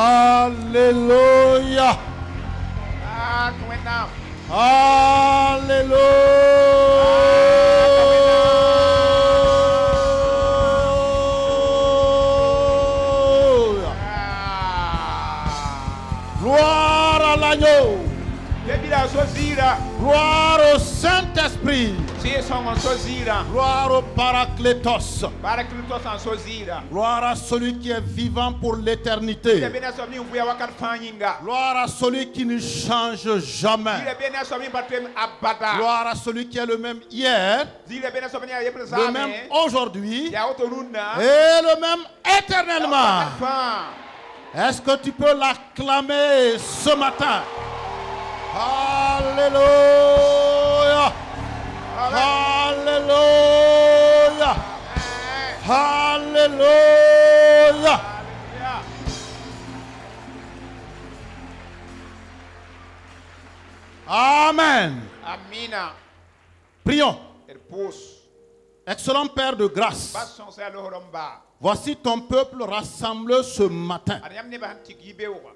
Alléluia. Alléluia. Gloire à l'agneau. Gloire au Saint-Esprit. Gloire au Paraclétos. Gloire à celui qui est vivant pour l'éternité. Gloire à celui qui ne change jamais. Gloire à celui qui est le même hier, le même aujourd'hui et le même éternellement. Est-ce que tu peux l'acclamer ce matin? Alléluia. Alléluia. Alléluia. Amen. Amina. Prions. Excellent Père de grâce, voici ton peuple rassemblé ce matin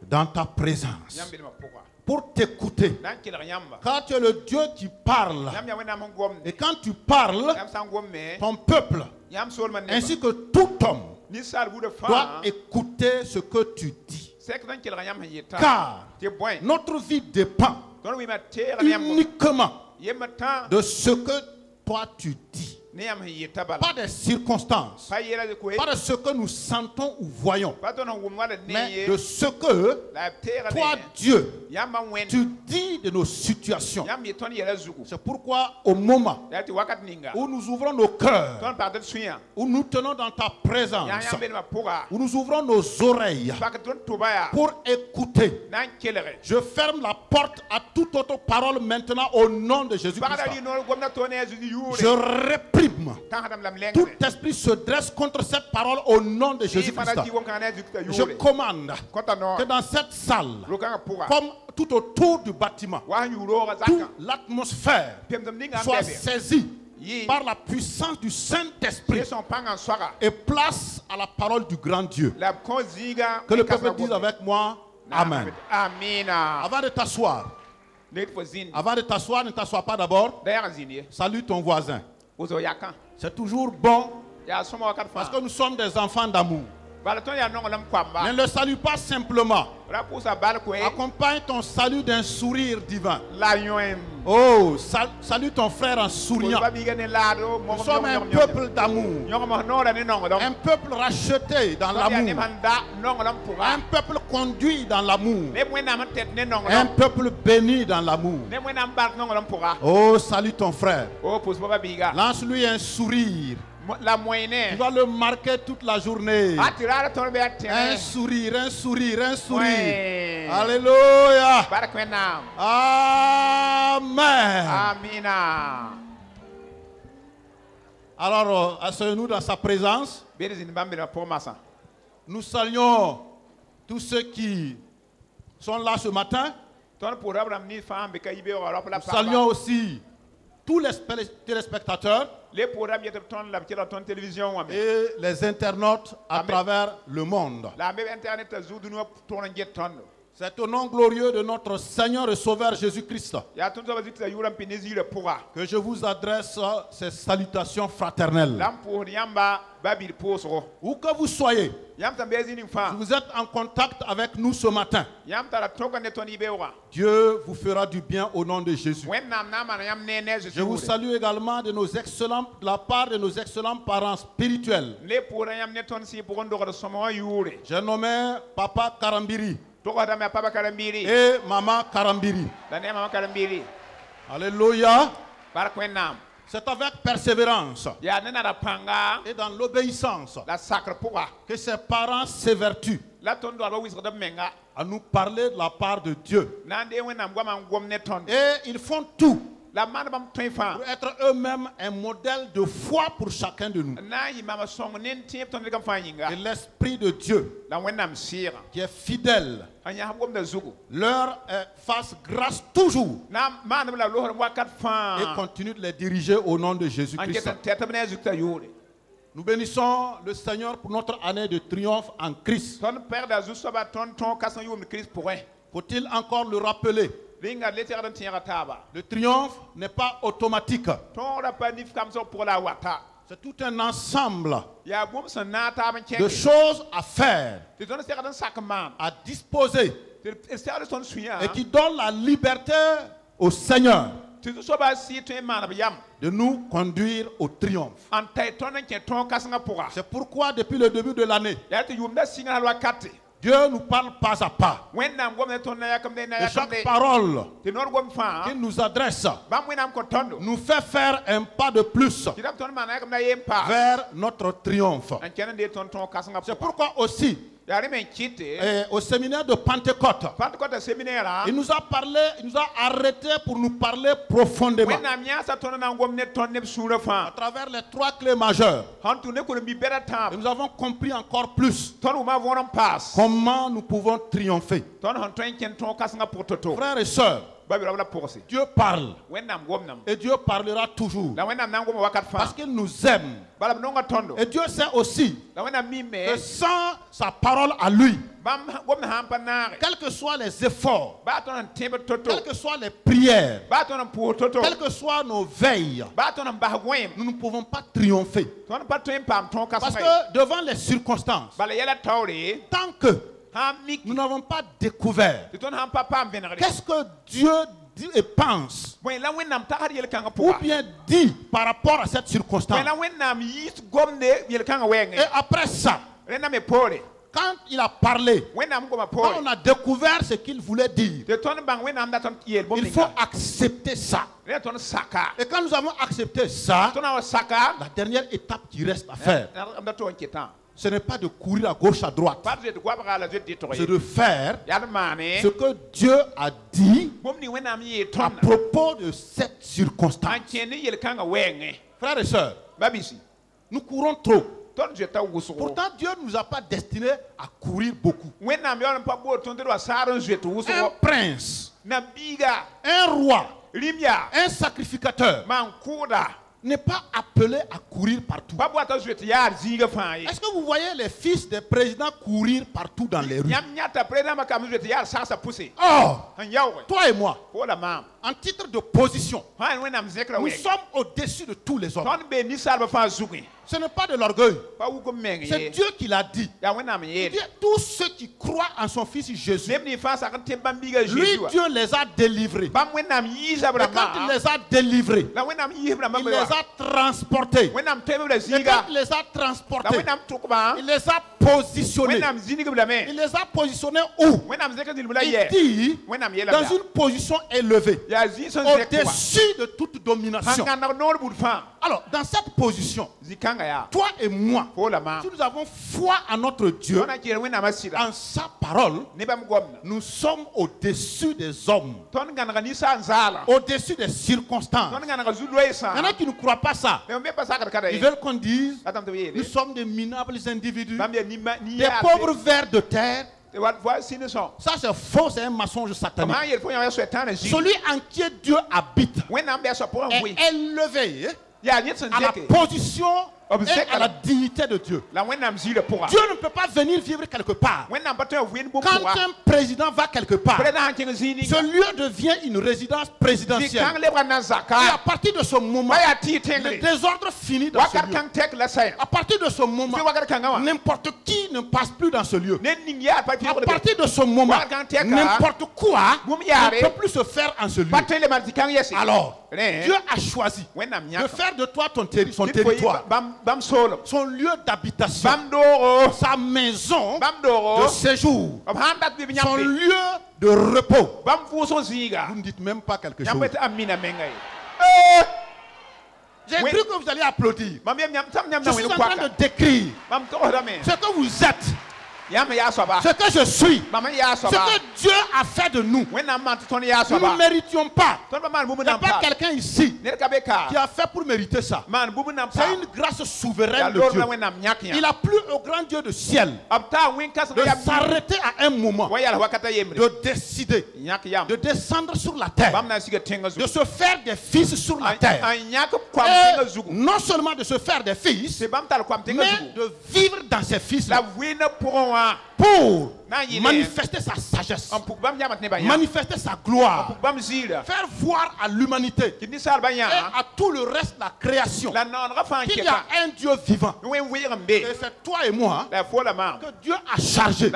dans ta présence pour t'écouter. Car tu es le Dieu qui parle. Et quand tu parles, ton peuple, ainsi que tout homme, doit écouter ce que tu dis. Car notre vie dépend uniquement de ce que toi tu dis. Pas des circonstances, pas de ce que nous sentons ou voyons, mais de ce que toi, Dieu, tu dis de nos situations. C'est pourquoi au moment où nous ouvrons nos cœurs, où nous tenons dans ta présence, où nous ouvrons nos oreilles pour écouter, je ferme la porte à toute autre parole maintenant au nom de Jésus-Christ. Je réprime. Tout esprit se dresse contre cette parole au nom de Jésus-Christ. Je commande que dans cette salle, comme tout autour du bâtiment, toute l'atmosphère soit saisie par la puissance du Saint-Esprit et place à la parole du grand Dieu. Que le peuple dise avec moi, Amen. Avant de t'asseoir, ne t'assois pas d'abord. Salue ton voisin. C'est toujours bon parce que nous sommes des enfants d'amour. Ne le salue pas simplement. Accompagne ton salut d'un sourire divin. Oh, salue ton frère en souriant. Nous sommes un peuple d'amour. Un peuple racheté dans l'amour. Un peuple conduit dans l'amour. Un peuple béni dans l'amour. Oh, salue ton frère. Lance-lui un sourire. Tu vas le marquer toute la journée. Un sourire, un sourire, un sourire. Alléluia. Amen. Alors, asseyons-nous dans sa présence. Nous saluons tous ceux qui sont là ce matin. Nous saluons aussi tous les téléspectateurs et les internautes à travers le monde. C'est au nom glorieux de notre Seigneur et Sauveur Jésus-Christ que je vous adresse ces salutations fraternelles. Où que vous soyez, si vous êtes en contact avec nous ce matin, Dieu vous fera du bien au nom de Jésus. Je vous salue également de la part de nos excellents parents spirituels. J'ai nommé Papa Karambiri et Maman Karambiri. Alléluia. C'est avec persévérance et dans l'obéissance que ses parents s'évertuent à nous parler de la part de Dieu. Et ils font tout pour être eux-mêmes un modèle de foi pour chacun de nous. Et l'Esprit de Dieu, qui est fidèle, leur fasse grâce toujours et continue de les diriger au nom de Jésus-Christ. Nous bénissons le Seigneur pour notre année de triomphe en Christ. Faut-il encore le rappeler? Le triomphe n'est pas automatique. C'est tout un ensemble de choses à faire, à disposer, et qui donne la liberté au Seigneur de nous conduire au triomphe. C'est pourquoi depuis le début de l'année, Dieu nous parle pas à pas. Et chaque parole qu'il nous adresse nous fait faire un pas de plus vers notre triomphe. C'est pourquoi aussi, au séminaire de Pentecôte, il nous a parlé, il nous a arrêté pour nous parler profondément à travers les 3 clés majeures. Et nous avons compris encore plus comment nous pouvons triompher. Frères et sœurs, Dieu parle et Dieu parlera toujours parce qu'il nous aime. Et Dieu sait aussi que sans sa parole à lui, quels que soient les efforts, quelles que soient les prières, quelles que soient nos veilles, nous ne pouvons pas triompher. Parce que devant les circonstances, tant que nous n'avons pas découvert qu'est-ce que Dieu dit et pense, ou bien dit par rapport à cette circonstance. Et après ça, quand il a parlé, quand on a découvert ce qu'il voulait dire, il faut accepter ça. Et quand nous avons accepté ça, la dernière étape qui reste à faire, ce n'est pas de courir à gauche, à droite. C'est de faire ce que Dieu a dit à propos de cette circonstance. Frères et sœurs, nous courons trop. Pourtant, Dieu ne nous a pas destinés à courir beaucoup. Un prince, un roi, un sacrificateur n'est pas appelé à courir partout. Est-ce que vous voyez les fils des présidents courir partout dans les rues? Oh, toi et moi, en titre de position, nous sommes au-dessus de tous les hommes. Ce n'est pas de l'orgueil. C'est Dieu qui l'a dit. Il dit, tous ceux qui croient en son fils Jésus, lui, Dieu les a délivrés. Et quand il les a délivrés, il les a transportés. Et quand il les a transportés, il les a positionnés. Il les a positionnés où? Il dit, dans une position élevée, au-dessus de toute domination. Alors, dans cette position, toi et moi, si nous avons foi en notre Dieu, en sa parole, nous sommes au-dessus des hommes, au-dessus des circonstances. Il y en a qui ne croient pas ça. Ils veulent qu'on dise, nous sommes des minables individus, des pauvres vers de terre. Ça c'est faux, c'est un mensonge satanique. Celui en qui Dieu habite est élevé à la position et à la dignité de Dieu. Dieu ne peut pas venir vivre quelque part. Quand un président va quelque part, ce lieu devient une résidence présidentielle. Et à partir de ce moment, le désordre finit dans ce lieu. À partir de ce moment, n'importe qui ne passe plus dans ce lieu. À partir de ce moment, n'importe quoi ne peut plus se faire en ce lieu. Alors, Dieu a choisi de faire de toi son territoire, son lieu d'habitation, sa maison de séjour, son lieu de repos. Vous ne dites même pas quelque chose. J'ai cru que vous alliez applaudir. Je suis en train de décrire ce que vous êtes. ce que je suis, ce que Dieu a fait de nous, nous ne méritions pas. Il n'y a pas quelqu'un ici qui a fait pour mériter ça. C'est une grâce souveraine de Dieu. Il a plu au grand Dieu du ciel de s'arrêter à un moment, de décider de descendre sur la terre, de se faire des fils sur la terre. Et non seulement de se faire des fils, mais de vivre dans ses fils pour manifester sa sagesse, manifester sa gloire, faire voir à l'humanité et à tout le reste de la création qu'il y a un Dieu vivant. Et c'est toi et moi que Dieu a chargé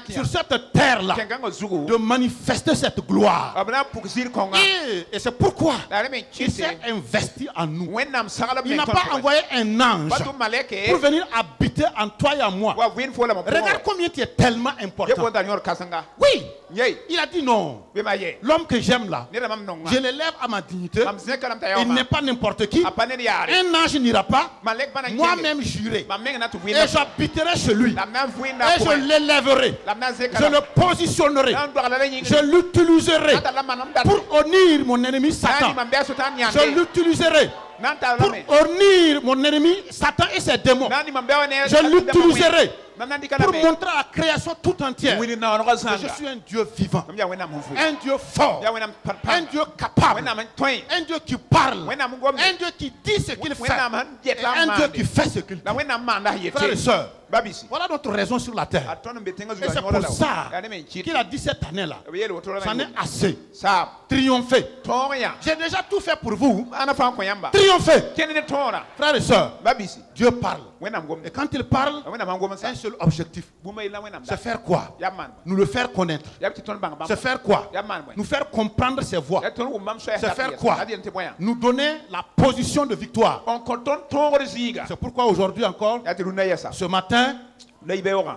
sur cette terre-là de manifester cette gloire. Et c'est pourquoi il s'est investi en nous. Il n'a pas envoyé un ange pour venir habiter en toi et en moi. Regarde combien tu es tellement important. Oui, il a dit non. L'homme que j'aime là, je l'élève à ma dignité. Il n'est pas n'importe qui. Un ange n'ira pas. Moi-même j'irai. Et j'habiterai chez lui. Et je l'élèverai. Je le positionnerai. Je l'utiliserai pour honir mon ennemi Satan. Je l'utiliserai pour honir mon ennemi Satan et ses démons. Je l'utiliserai pour montrer à la création tout entière que je suis un Dieu vivant, un Dieu fort, un Dieu capable, un Dieu qui parle, un Dieu qui dit ce qu'il fait, et un Dieu qui fait ce qu'il dit. Frères et sœurs, voilà notre raison sur la terre. Et c'est pour ça qu'il a dit cette année-là, c'en est assez. Triompher. J'ai déjà tout fait pour vous. Triompher. Frères et sœurs, Dieu parle. Et quand il parle, un seul objectif. C'est faire quoi? Nous le faire connaître. C'est faire quoi? Nous faire comprendre ses voies. C'est faire quoi? Nous donner la position de victoire. C'est pourquoi aujourd'hui encore, ce matin,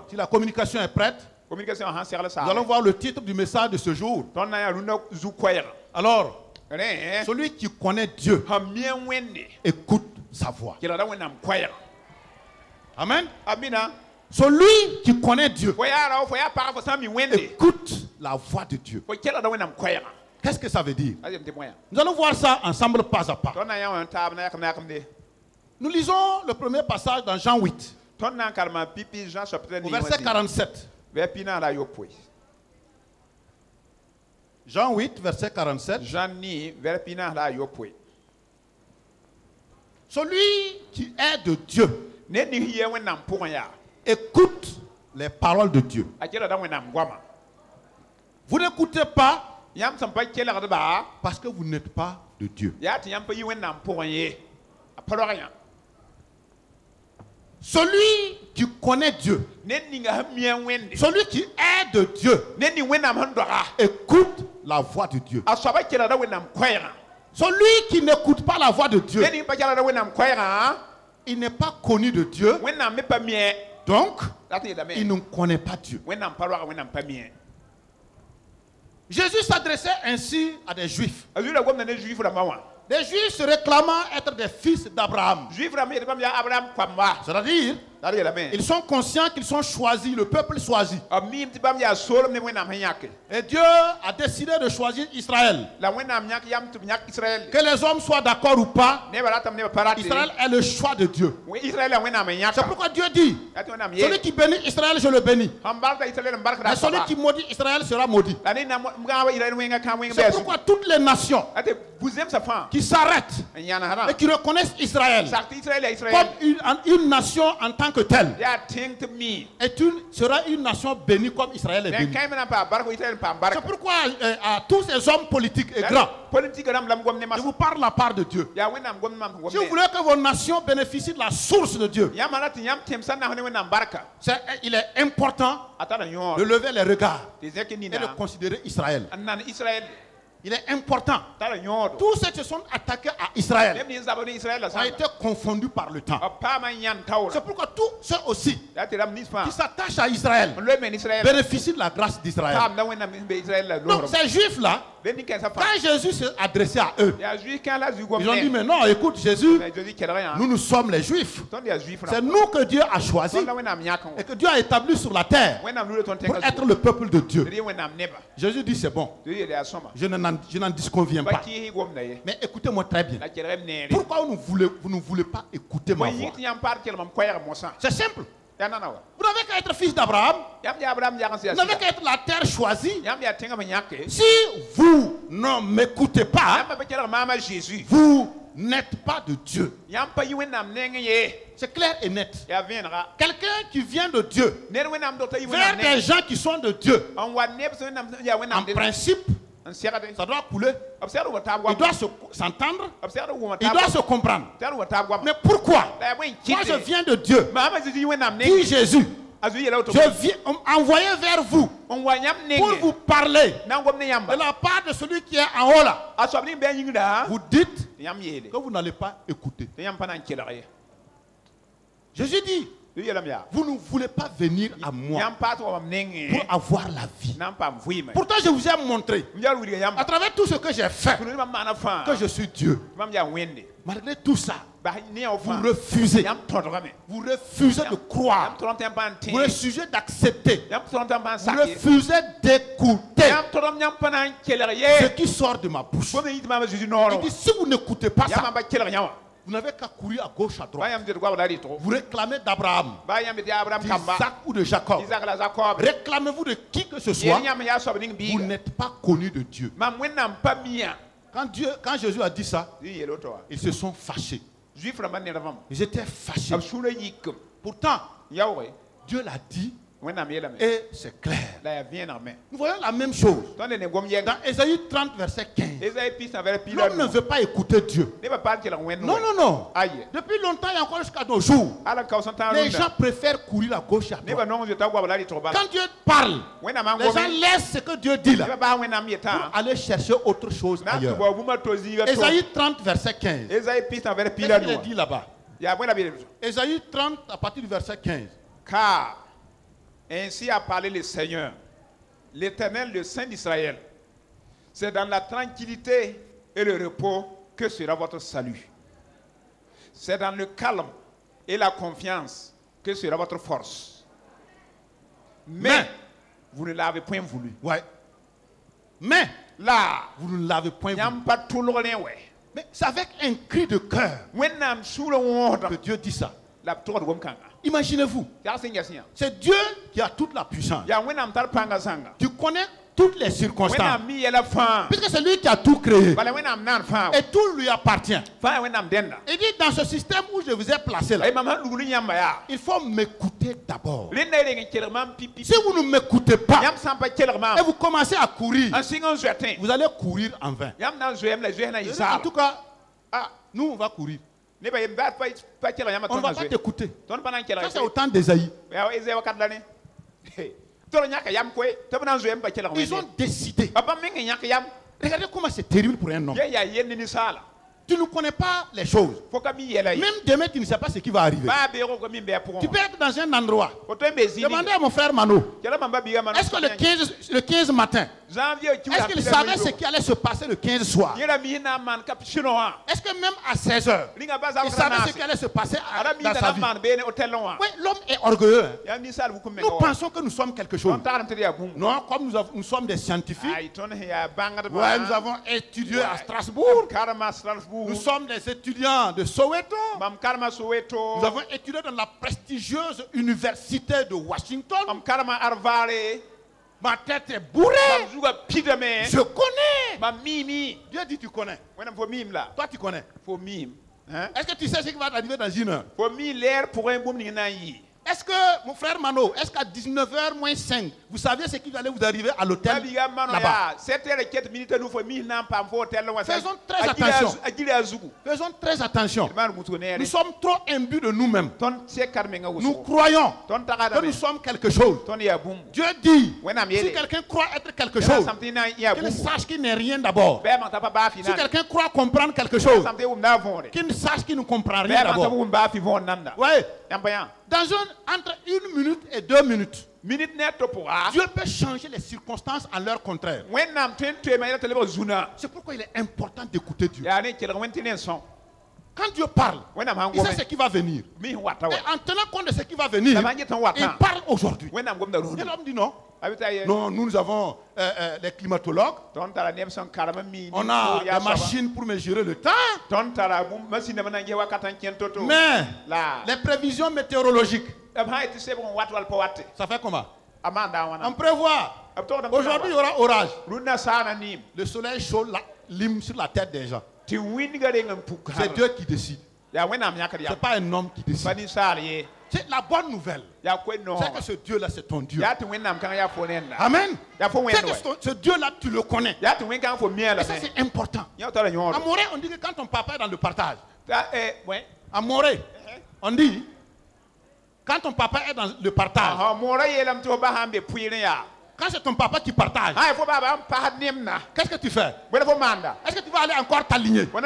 si la communication est prête, nous allons voir le titre du message de ce jour. Alors, celui qui connaît Dieu écoute sa voix. Amen. Celui qui connaît Dieu écoute la voix de Dieu. Qu'est-ce que ça veut dire? Nous allons voir ça ensemble pas à pas. Nous lisons le premier passage dans Jean 8, au verset 47. Jean 8, verset 47. Celui qui est de Dieu écoute les paroles de Dieu. Vous n'écoutez pas parce que vous n'êtes pas de Dieu. Celui qui connaît Dieu, celui qui est de Dieu, écoute la voix de Dieu. Celui qui n'écoute pas la voix de Dieu, il n'est pas connu de Dieu, donc il ne connaît pas Dieu. Jésus s'adressait ainsi à des Juifs. Les Juifs se réclamant être des fils d'Abraham. C'est-à-dire, ils sont conscients qu'ils sont choisis, le peuple choisi. Et Dieu a décidé de choisir Israël. Que les hommes soient d'accord ou pas, Israël est le choix de Dieu. C'est pourquoi Dieu dit, celui qui bénit Israël, je le bénis. Mais celui qui maudit Israël sera maudit. C'est pourquoi toutes les nations qui s'arrêtent et qui reconnaissent Israël comme une nation en tant que telle sera une nation bénie comme Israël est bénie. C'est pourquoi à tous ces hommes politiques et grands, je vous parle la part de Dieu. Si vous voulez que vos nations bénéficient de la source de Dieu, il est important de lever les regards et de considérer Israël. Il est important. Tous ceux qui se sont attaqués à Israël ont été confondus par le temps. C'est pourquoi tous ceux aussi qui s'attachent à Israël bénéficient de la grâce d'Israël. Donc ces Juifs-là, Quand Jésus s'est adressé à eux, ils ont dit, mais non, écoute Jésus, nous nous sommes les Juifs. C'est nous que Dieu a choisi et que Dieu a établi sur la terre pour être le peuple de Dieu. Jésus dit, c'est bon, je n'en disconviens pas. Mais écoutez-moi très bien. Pourquoi vous ne voulez pas écouter ma voix? C'est simple. Vous n'avez qu'à être fils d'Abraham. Vous n'avez qu'à être la terre choisie. Si vous ne m'écoutez pas, vous n'êtes pas de Dieu. C'est clair et net. Quelqu'un qui vient de Dieu vers des gens qui sont de Dieu, en principe, ça doit couler. Il doit s'entendre. Il doit se comprendre. Mais pourquoi? Moi je viens de Dieu. Dit Jésus. Je viens envoyé vers vous pour vous parler de la part de celui qui est en haut là. Vous dites que vous n'allez pas écouter. Jésus dit, vous ne voulez pas venir à moi pour avoir la vie. Pourtant, je vous ai montré, à travers tout ce que j'ai fait, que je suis Dieu. Malgré tout ça, vous refusez. Vous refusez de croire. Vous refusez d'accepter. Vous refusez d'écouter ce qui sort de ma bouche. Il dit, si vous n'écoutez pas ça, vous n'avez qu'à courir à gauche, à droite. Vous réclamez d'Abraham, d'Isaac ou de Jacob. Réclamez-vous de qui que ce soit. Vous n'êtes pas connu de Dieu. Quand Jésus a dit ça, ils se sont fâchés. Ils étaient fâchés. Pourtant, Dieu l'a dit. Et c'est clair. Nous voyons la même chose dans Ésaïe 30 verset 15. L'homme ne veut pas écouter Dieu. Non, non, non. Depuis longtemps et encore jusqu'à nos jours, les gens préfèrent courir à gauche et à droite. Quand Dieu parle, les gens laissent ce que Dieu dit là pour aller chercher autre chose ailleurs. Ésaïe 30 verset 15. Qu'est-ce qu'il est dit là-bas? Ésaïe 30 à partir du verset 15. Car ainsi a parlé le Seigneur, l'Éternel, le Saint d'Israël. C'est dans la tranquillité et le repos que sera votre salut. C'est dans le calme et la confiance que sera votre force. Mais vous ne l'avez point voulu. Ouais. Mais là, vous ne l'avez point voulu. Ouais. Mais c'est avec un cri de cœur que Dieu dit ça. Imaginez-vous, c'est Dieu qui a toute la puissance. Tu connais toutes les circonstances. Puisque c'est lui qui a tout créé. Et tout lui appartient. Il dit, dans ce système où je vous ai placé là, il faut m'écouter d'abord. Si vous ne m'écoutez pas et vous commencez à courir, vous allez courir en vain. En tout cas, nous on va courir. On ne va pas t'écouter. Ça c'est au temps d'Ésaïe. Ils ont décidé. Regardez comment c'est terrible pour un homme. Tu ne connais pas les choses. Même demain, tu ne sais pas ce qui va arriver. Tu peux être dans un endroit. Demandez à mon frère Mano. Est-ce que le 15 matin, est-ce qu'il savait ce qui allait se passer le 15 soir? Est-ce que même à 16h, il savait ce qui allait se passer dans sa vie? Oui, l'homme est orgueilleux. Nous pensons que nous sommes quelque chose. Non, comme nous sommes des scientifiques. Ouais, nous avons étudié à Strasbourg. Nous sommes des étudiants de Soweto. Nous avons étudié dans la prestigieuse université de Washington. Ma tête est bourrée. Je connais. Dieu dit tu connais. Toi tu connais. Est-ce que tu sais ce qui va t'arriver dans une heure? Est-ce que, mon frère Mano, est-ce qu'à 19h moins 5, vous saviez ce qui allait vous arriver à l'hôtel là-bas? Faisons très attention. Faisons très attention. Nous sommes trop imbus de nous-mêmes. Nous croyons que nous sommes quelque chose. Dieu dit, si quelqu'un croit être quelque chose, qu'il sache qu'il n'est rien d'abord. Si quelqu'un croit comprendre quelque chose, qu'il sache qu'il ne comprend rien d'abord. Ouais. Entre 1 minute et 2 minutes, Dieu peut changer les circonstances en leur contraire. C'est pourquoi il est important d'écouter Dieu. Quand Dieu parle, il sait ce qui va venir. Et en tenant compte de ce qui va venir, il parle aujourd'hui. Et l'homme dit non. Non, nous avons les climatologues. On a des machines pour mesurer le temps. Mais les prévisions météorologiques, ça fait comment? On prévoit. Aujourd'hui, il y aura orage. Le soleil chaud lime sur la tête des gens. C'est Dieu qui décide. Ce n'est pas un homme qui décide. C'est la bonne nouvelle. C'est que ce Dieu-là, c'est ton Dieu. Amen. C'est que ce Dieu-là, tu le connais. Et ça, c'est important. À Morée, on dit que quand ton papa est dans le partage. À Morée, on dit, quand ton papa est dans le partage. Quand c'est ton papa qui partage, qu'est-ce que tu fais? Est-ce que tu vas aller encore t'aligner pour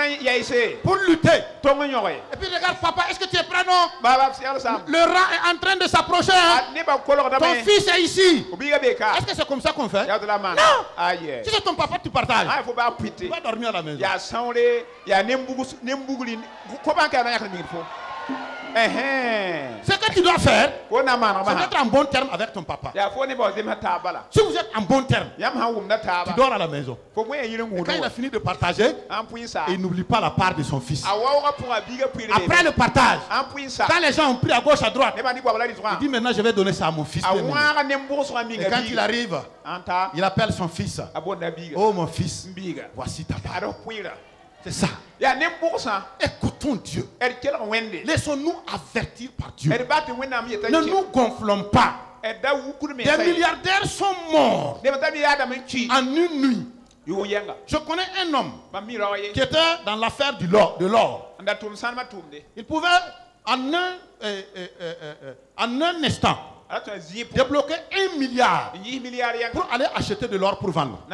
lutter? Et puis regarde, papa, est-ce que tu es prêt? Non. Le rang est en train de s'approcher. Ton fils est ici. Est-ce que c'est comme ça qu'on fait? Non. Si c'est ton papa, tu partages. Tu vas dormir à la maison. Ce que tu dois faire, c'est d'être en bon terme avec ton papa. Si vous êtes en bon terme, tu dors à la maison. Et quand il a fini de partager, il n'oublie pas la part de son fils. Après le partage, quand les gens ont pris à gauche, à droite, il dit maintenant je vais donner ça à mon fils. Et quand il arrive, il appelle son fils. Oh mon fils, voici ta part. C'est ça. Écoutons Dieu. Laissons-nous avertir par Dieu. Ne nous gonflons pas. Des milliardaires sont morts en une nuit. Je connais un homme qui était dans l'affaire de l'or. Il pouvait en un instant débloquer 1 milliard pour aller acheter de l'or pour vendre.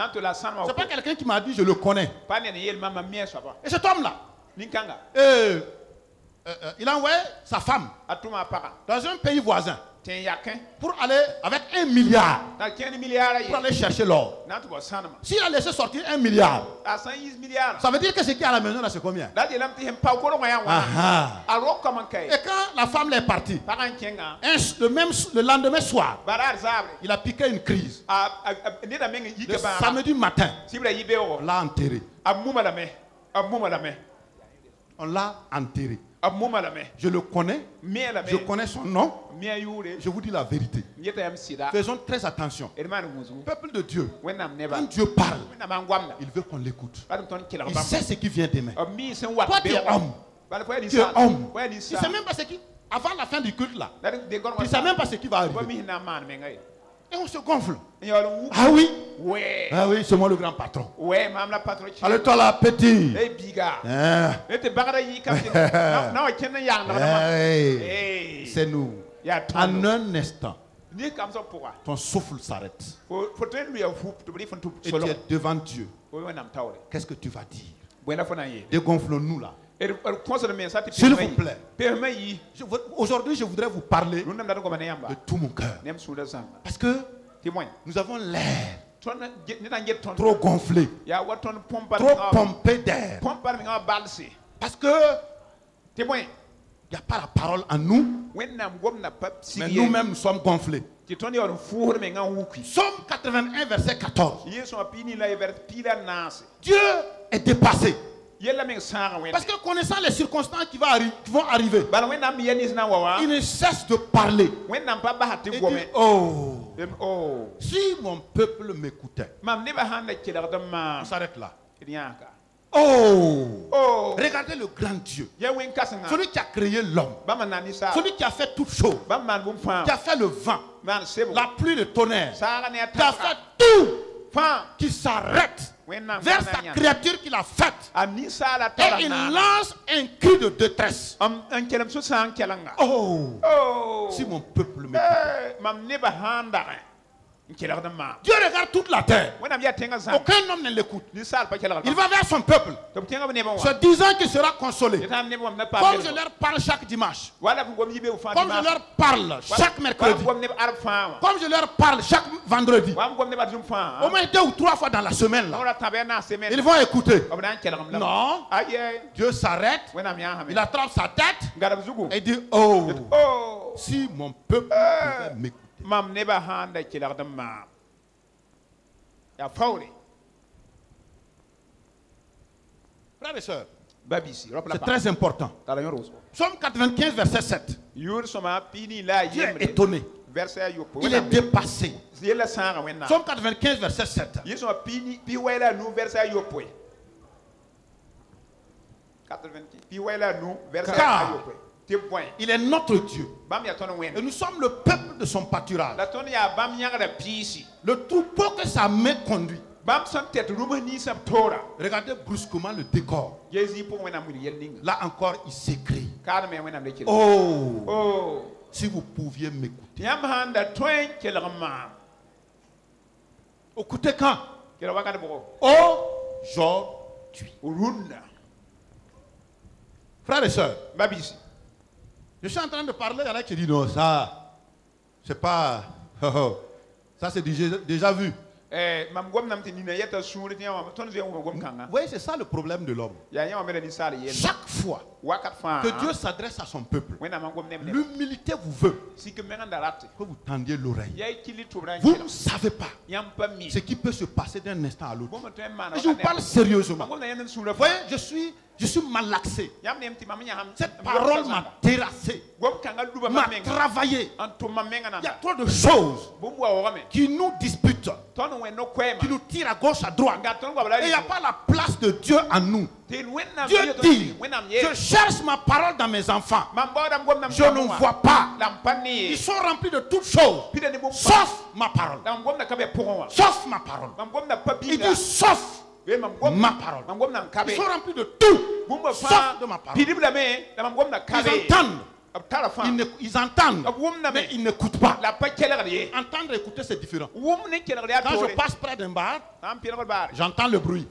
C'est pas quelqu'un qui m'a dit je le connais. Et cet homme-là, il a envoyé sa femme dans un pays voisin pour aller avec 1 milliard pour aller chercher l'or. S'il a laissé sortir 1 milliard, ça veut dire que ce qui est à la maison là, c'est combien? Et quand la femme est partie, le lendemain soir, il a piqué une crise. Le samedi matin, on l'a enterré. On l'a enterré. Je le connais. Je connais son nom. Je vous dis la vérité. Faisons très attention. Peuple de Dieu, quand Dieu parle, il veut qu'on l'écoute. Il sait ce qui vient demain. Toi, tu es homme. Tu es homme. Il ne sait même pas ce qui... Avant la fin du culte là, il ne sait même pas ce qui va arriver. Et on se gonfle. Ah oui? Ah oui, c'est moi le grand patron. Allez, toi là, petit. C'est nous. En un instant, ton souffle s'arrête. Et tu es devant Dieu. Qu'est-ce que tu vas dire? Dégonflons-nous là. S'il vous plaît. Aujourd'hui, je voudrais vous parler de tout mon cœur. Parce que nous avons l'air trop gonflé, trop pompé d'air. Parce que il n'y a pas la parole en nous, mais nous-mêmes nous sommes gonflés. Somme 81, verset 14. Dieu est dépassé. Parce que connaissant les circonstances qui vont arriver, il ne cesse de parler. Il dit, oh, si mon peuple m'écoutait. On s'arrête là. Oh, regardez le grand Dieu. Celui qui a créé l'homme. Celui qui a fait toutes choses. Qui a fait le vent. La pluie, le tonnerre. Qui a fait tout. Qui s'arrête vers sa créature qu'il a faite. Et il lance un cri de détresse. Oh, si mon peuple m'écoute. Dieu regarde toute la terre. Aucun homme ne l'écoute. Il va vers son peuple, se disant qu'il sera consolé. Comme je leur parle chaque dimanche, comme je leur parle chaque mercredi, comme je leur parle chaque vendredi, au moins 2 ou 3 fois dans la semaine, là, ils vont écouter. Non, Dieu s'arrête, il attrape sa tête et dit, oh, si mon peuple pouvait m'écouter. Frères et sœurs, c'est très important. Psaume 95, verset 7. Dieu est étonné. Il est dépassé. Psaume 95, verset 7. Car il est notre Dieu. Et nous sommes le peuple de son pâturage. Le troupeau que sa main conduit. Regardez brusquement le décor. Là encore, il s'écrit. Oh, si vous pouviez m'écouter. Écoutez quand? Aujourd'hui. Frères et sœurs, je suis en train de parler, il y en a qui disent non, ça, c'est pas. Ça, c'est déjà vu. Vous voyez, c'est ça le problème de l'homme. Chaque fois que Dieu s'adresse à son peuple, l'humilité vous veut que vous tendiez l'oreille. Vous ne savez pas ce qui peut se passer d'un instant à l'autre. Je vous parle sérieusement. Vous voyez, je suis malaxé. Cette parole m'a terrassé, m'a travaillé. Il y a trop de choses qui nous disputent, qui nous tirent à gauche, à droite. Et il n'y a pas la place de Dieu en nous. Dieu dit, je cherche ma parole dans mes enfants. Je ne vois pas. Ils sont remplis de toutes choses, sauf ma parole. Sauf ma parole. Il dit sauf ma parole. Ils sont remplis de tout, sauf de ma parole. Ils entendent, mais ils n'écoutent pas. Entendre et écouter, c'est différent. Quand je passe près d'un bar, j'entends le bruit.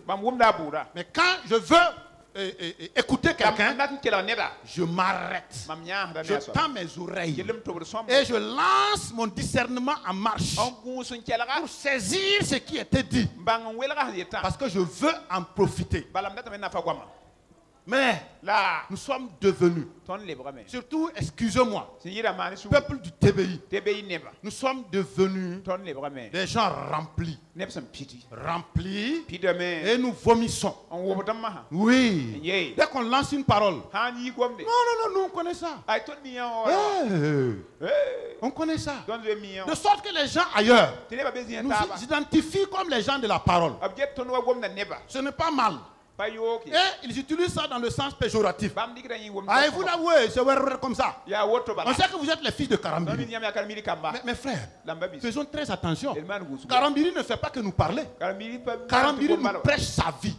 Mais quand je veux écouter quelqu'un, je m'arrête. Je tends mes oreilles et je lance mon discernement en marche pour saisir ce qui était dit. Parce que je veux en profiter. Mais là, nous sommes devenus, surtout, excusez-moi, peuple du TBI, nous sommes devenus des gens remplis. Et nous vomissons. Oui. Dès qu'on lance une parole, non, nous on connaît ça. On connaît ça. De sorte que les gens ailleurs nous identifient comme les gens de la parole. Ce n'est pas mal. Et ils utilisent ça dans le sens péjoratif. Ah, vous l'avouez, c'est comme ça. On sait que vous êtes les fils de Karambiri. Mais frères, faisons très attention. Karambiri ne fait pas que nous parler. Karambiri nous prêche sa vie.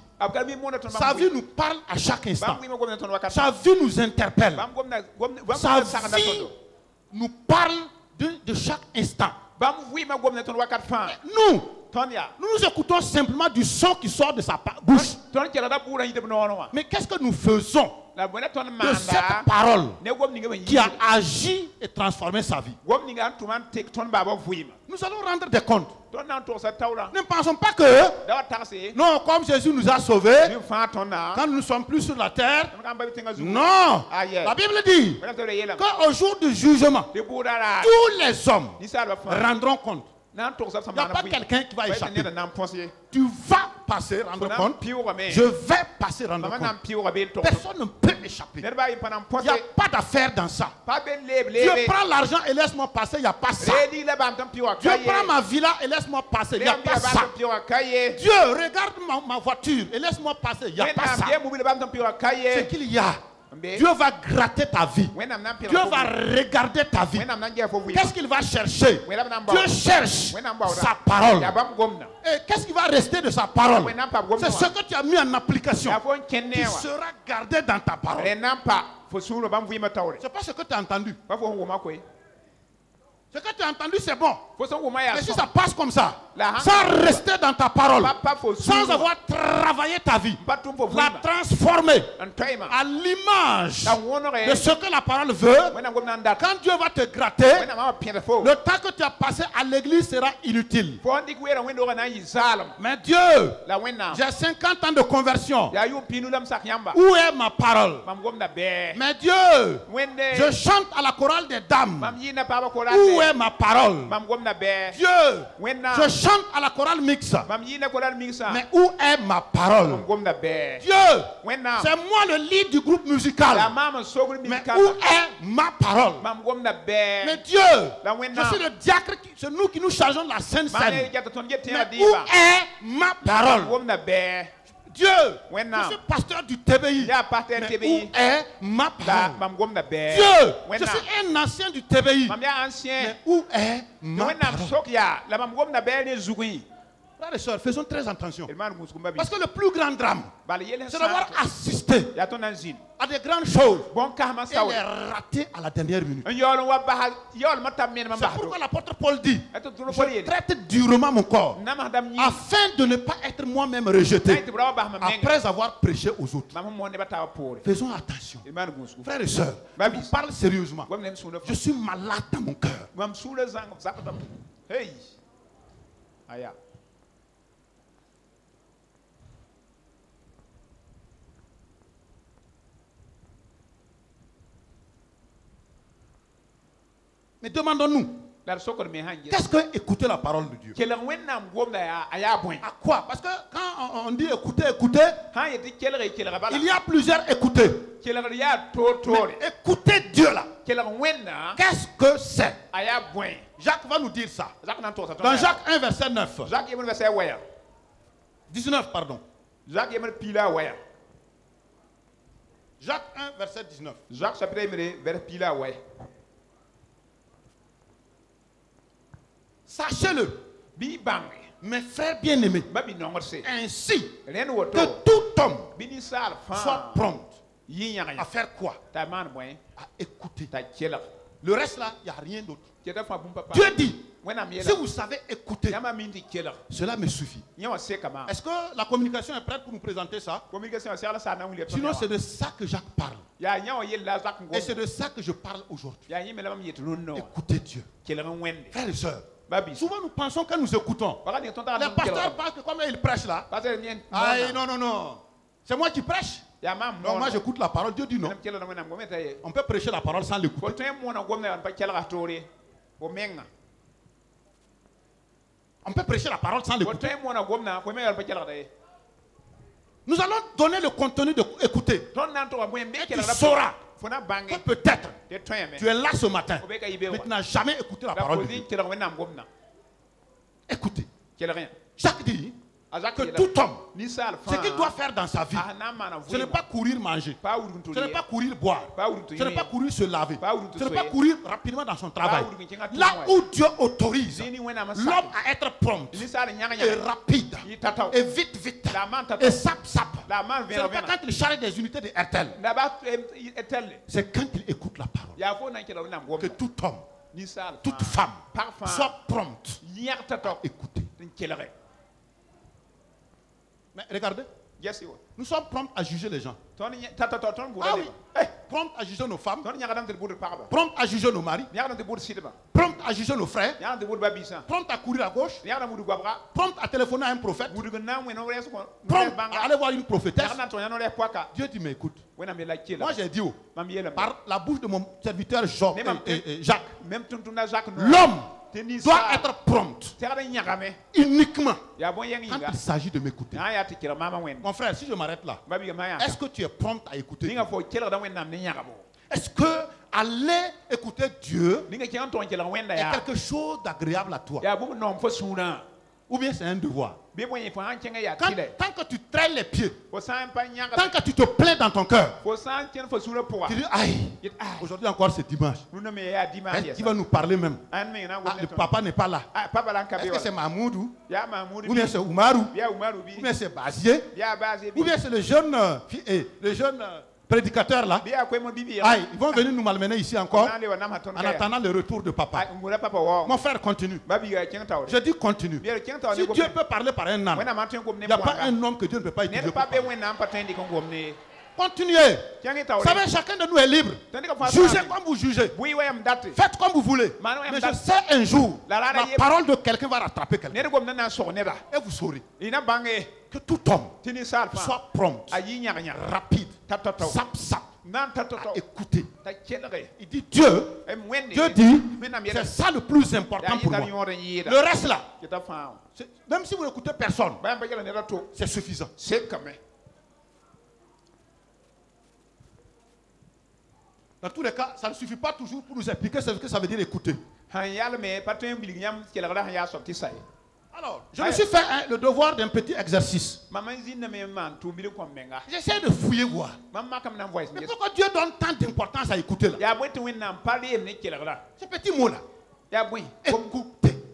Sa vie nous parle à chaque instant. Sa vie nous interpelle. Sa vie nous parle de chaque instant. Nous écoutons simplement du son qui sort de sa bouche. Mais qu'est-ce que nous faisons de cette parole qui a agi et transformé sa vie? Nous allons rendre des comptes. Ne pensons pas que, non, comme Jésus nous a sauvés, quand nous ne sommes plus sur la terre, non. La Bible dit qu'au jour du jugement, tous les hommes rendront compte. Il n'y a pas quelqu'un qui va échapper. Tu vas passer, rendre compte. Je vais passer, rendre compte. Personne ne peut échapper. Il n'y a pas d'affaire dans ça. Dieu prend l'argent et laisse-moi passer, il n'y a pas ça. Dieu prend ma villa et laisse-moi passer, il n'y a pas ça. Dieu regarde ma voiture et laisse-moi passer, il n'y a pas ça. C'est qu'il y a. Dieu va gratter ta vie. Dieu va regarder ta vie. Qu'est-ce qu'il va chercher? Dieu cherche sa parole. Et qu'est-ce qui va rester de sa parole? C'est ce que tu as mis en application qui sera gardé dans ta parole. C'est pas ce que tu as entendu. Ce que tu as entendu, c'est bon. Mais si ça passe comme ça, sans rester dans ta parole, sans avoir travaillé ta vie, la transformer à l'image de ce que la parole veut, quand Dieu va te gratter, le temps que tu as passé à l'église sera inutile. Mais Dieu, j'ai 50 ans de conversion. Où est ma parole? Mais Dieu, je chante à la chorale des dames. Où est ma parole? Dieu, je chante à la chorale mixte. Mais où est ma parole? Dieu, c'est moi le lead du groupe musical. Mais où est ma parole? Mais Dieu, je suis le diacre, c'est nous qui nous chargeons de la Sainte Seine. Mais où est ma parole? Dieu, je suis pasteur du TBI. Mais où est ma parole? Dieu, je suis un ancien du TBI. Mais où est ma parole? Frères et sœurs, faisons très attention. Parce que le plus grand drame, c'est d'avoir assisté à des grandes choses et les rater à la dernière minute. C'est pourquoi l'apôtre Paul dit: je traite durement mon corps afin de ne pas être moi-même rejeté après avoir prêché aux autres. Faisons attention. Frères et sœurs, je vous parle sérieusement. Je suis malade dans mon cœur. Mais demandons-nous, qu'est-ce que écouter la parole de Dieu? À quoi? Parce que quand on dit écouter, écouter, il y a plusieurs écouter. Mais écouter Dieu là, qu'est-ce que c'est? Jacques va nous dire ça. Dans Jacques 1, verset 9. 19, pardon. Jacques 1, verset 19. Jacques chapitre 1, verset 19. Sachez-le, mes frères bien-aimés, ainsi que tout homme soit prompt à faire quoi? À écouter. Le reste là, il n'y a rien d'autre. Dieu dit, si vous savez écouter, cela me suffit. Est-ce que la communication est prête pour nous présenter ça? Sinon, c'est de ça que Jacques parle. Et c'est de ça que je parle aujourd'hui. Écoutez Dieu. Frères et sœurs, souvent nous pensons que nous écoutons. Les pasteurs pensent que comme ils prêchent là, non, c'est moi qui prêche. Non, moi j'écoute la parole. Dieu dit non. On peut prêcher la parole sans l'écouter. On peut prêcher la parole sans l'écouter. Nous allons donner le contenu d'écouter. Et tu sauras que peut-être tu es là ce matin, mais tu n'as jamais écouté la parole de Dieu. Écoutez. Jacques dit que tout homme, ce qu'il doit faire dans sa vie, ce n'est pas courir manger, ce n'est pas courir boire, ce n'est pas courir se laver, ce n'est pas courir rapidement dans son travail. Là où Dieu autorise l'homme à être prompt et rapide et vite et sap. Ce n'est pas quand il charge des unités de RTL, c'est quand il écoute la parole que tout homme, toute femme soit prompte à écouter. Mais regardez, nous sommes prompts à juger les gens. Ah oui, prompts à juger nos femmes, prompts à juger nos maris, prompts à juger nos frères, prompts à courir à gauche, prompts à téléphoner à un prophète, prompts à aller voir une prophétesse. Dieu dit, mais écoute, moi j'ai dit par la bouche de mon serviteur Jacques, l'homme doit être prompt uniquement quand il s'agit de m'écouter. Mon frère, si je m'arrête là, est-ce que tu es prompt à écouter? Est-ce que aller écouter Dieu est quelque chose d'agréable à toi? Ou bien c'est un devoir? Tant que tu traînes les pieds, tant que tu te plains dans ton cœur, tu dis, aïe, aujourd'hui encore c'est dimanche. Qui va nous parler même? Le papa n'est pas là. Est-ce que c'est Mahmoudou? Ou bien c'est Oumarou? Ou bien c'est Bazier? Ou bien c'est le jeune prédicateurs là, aïe, ils vont venir nous malmener ici encore en attendant le retour de papa. Mon frère, continue. Je dis continue. Si Dieu peut parler par un âne, il n'y a pas un homme que Dieu ne peut pas utiliser. Continuez. Vous savez, chacun de nous est libre. Jugez comme vous jugez. Faites comme vous voulez. Mais je sais un jour, la parole de quelqu'un va rattraper quelqu'un. Et vous saurez que tout homme soit prompt, rapide, sap, à écouter. Il dit Dieu dit, c'est ça le plus important pour moi. Le reste là, même si vous n'écoutez personne, c'est suffisant. Dans tous les cas, ça ne suffit pas toujours pour nous expliquer ce que ça veut dire écouter. Alors, je me suis fait le devoir d'un petit exercice. J'essaie de fouiller voir. Mais pourquoi Dieu donne tant d'importance à écouter là? Ce petit mot là. Écouter.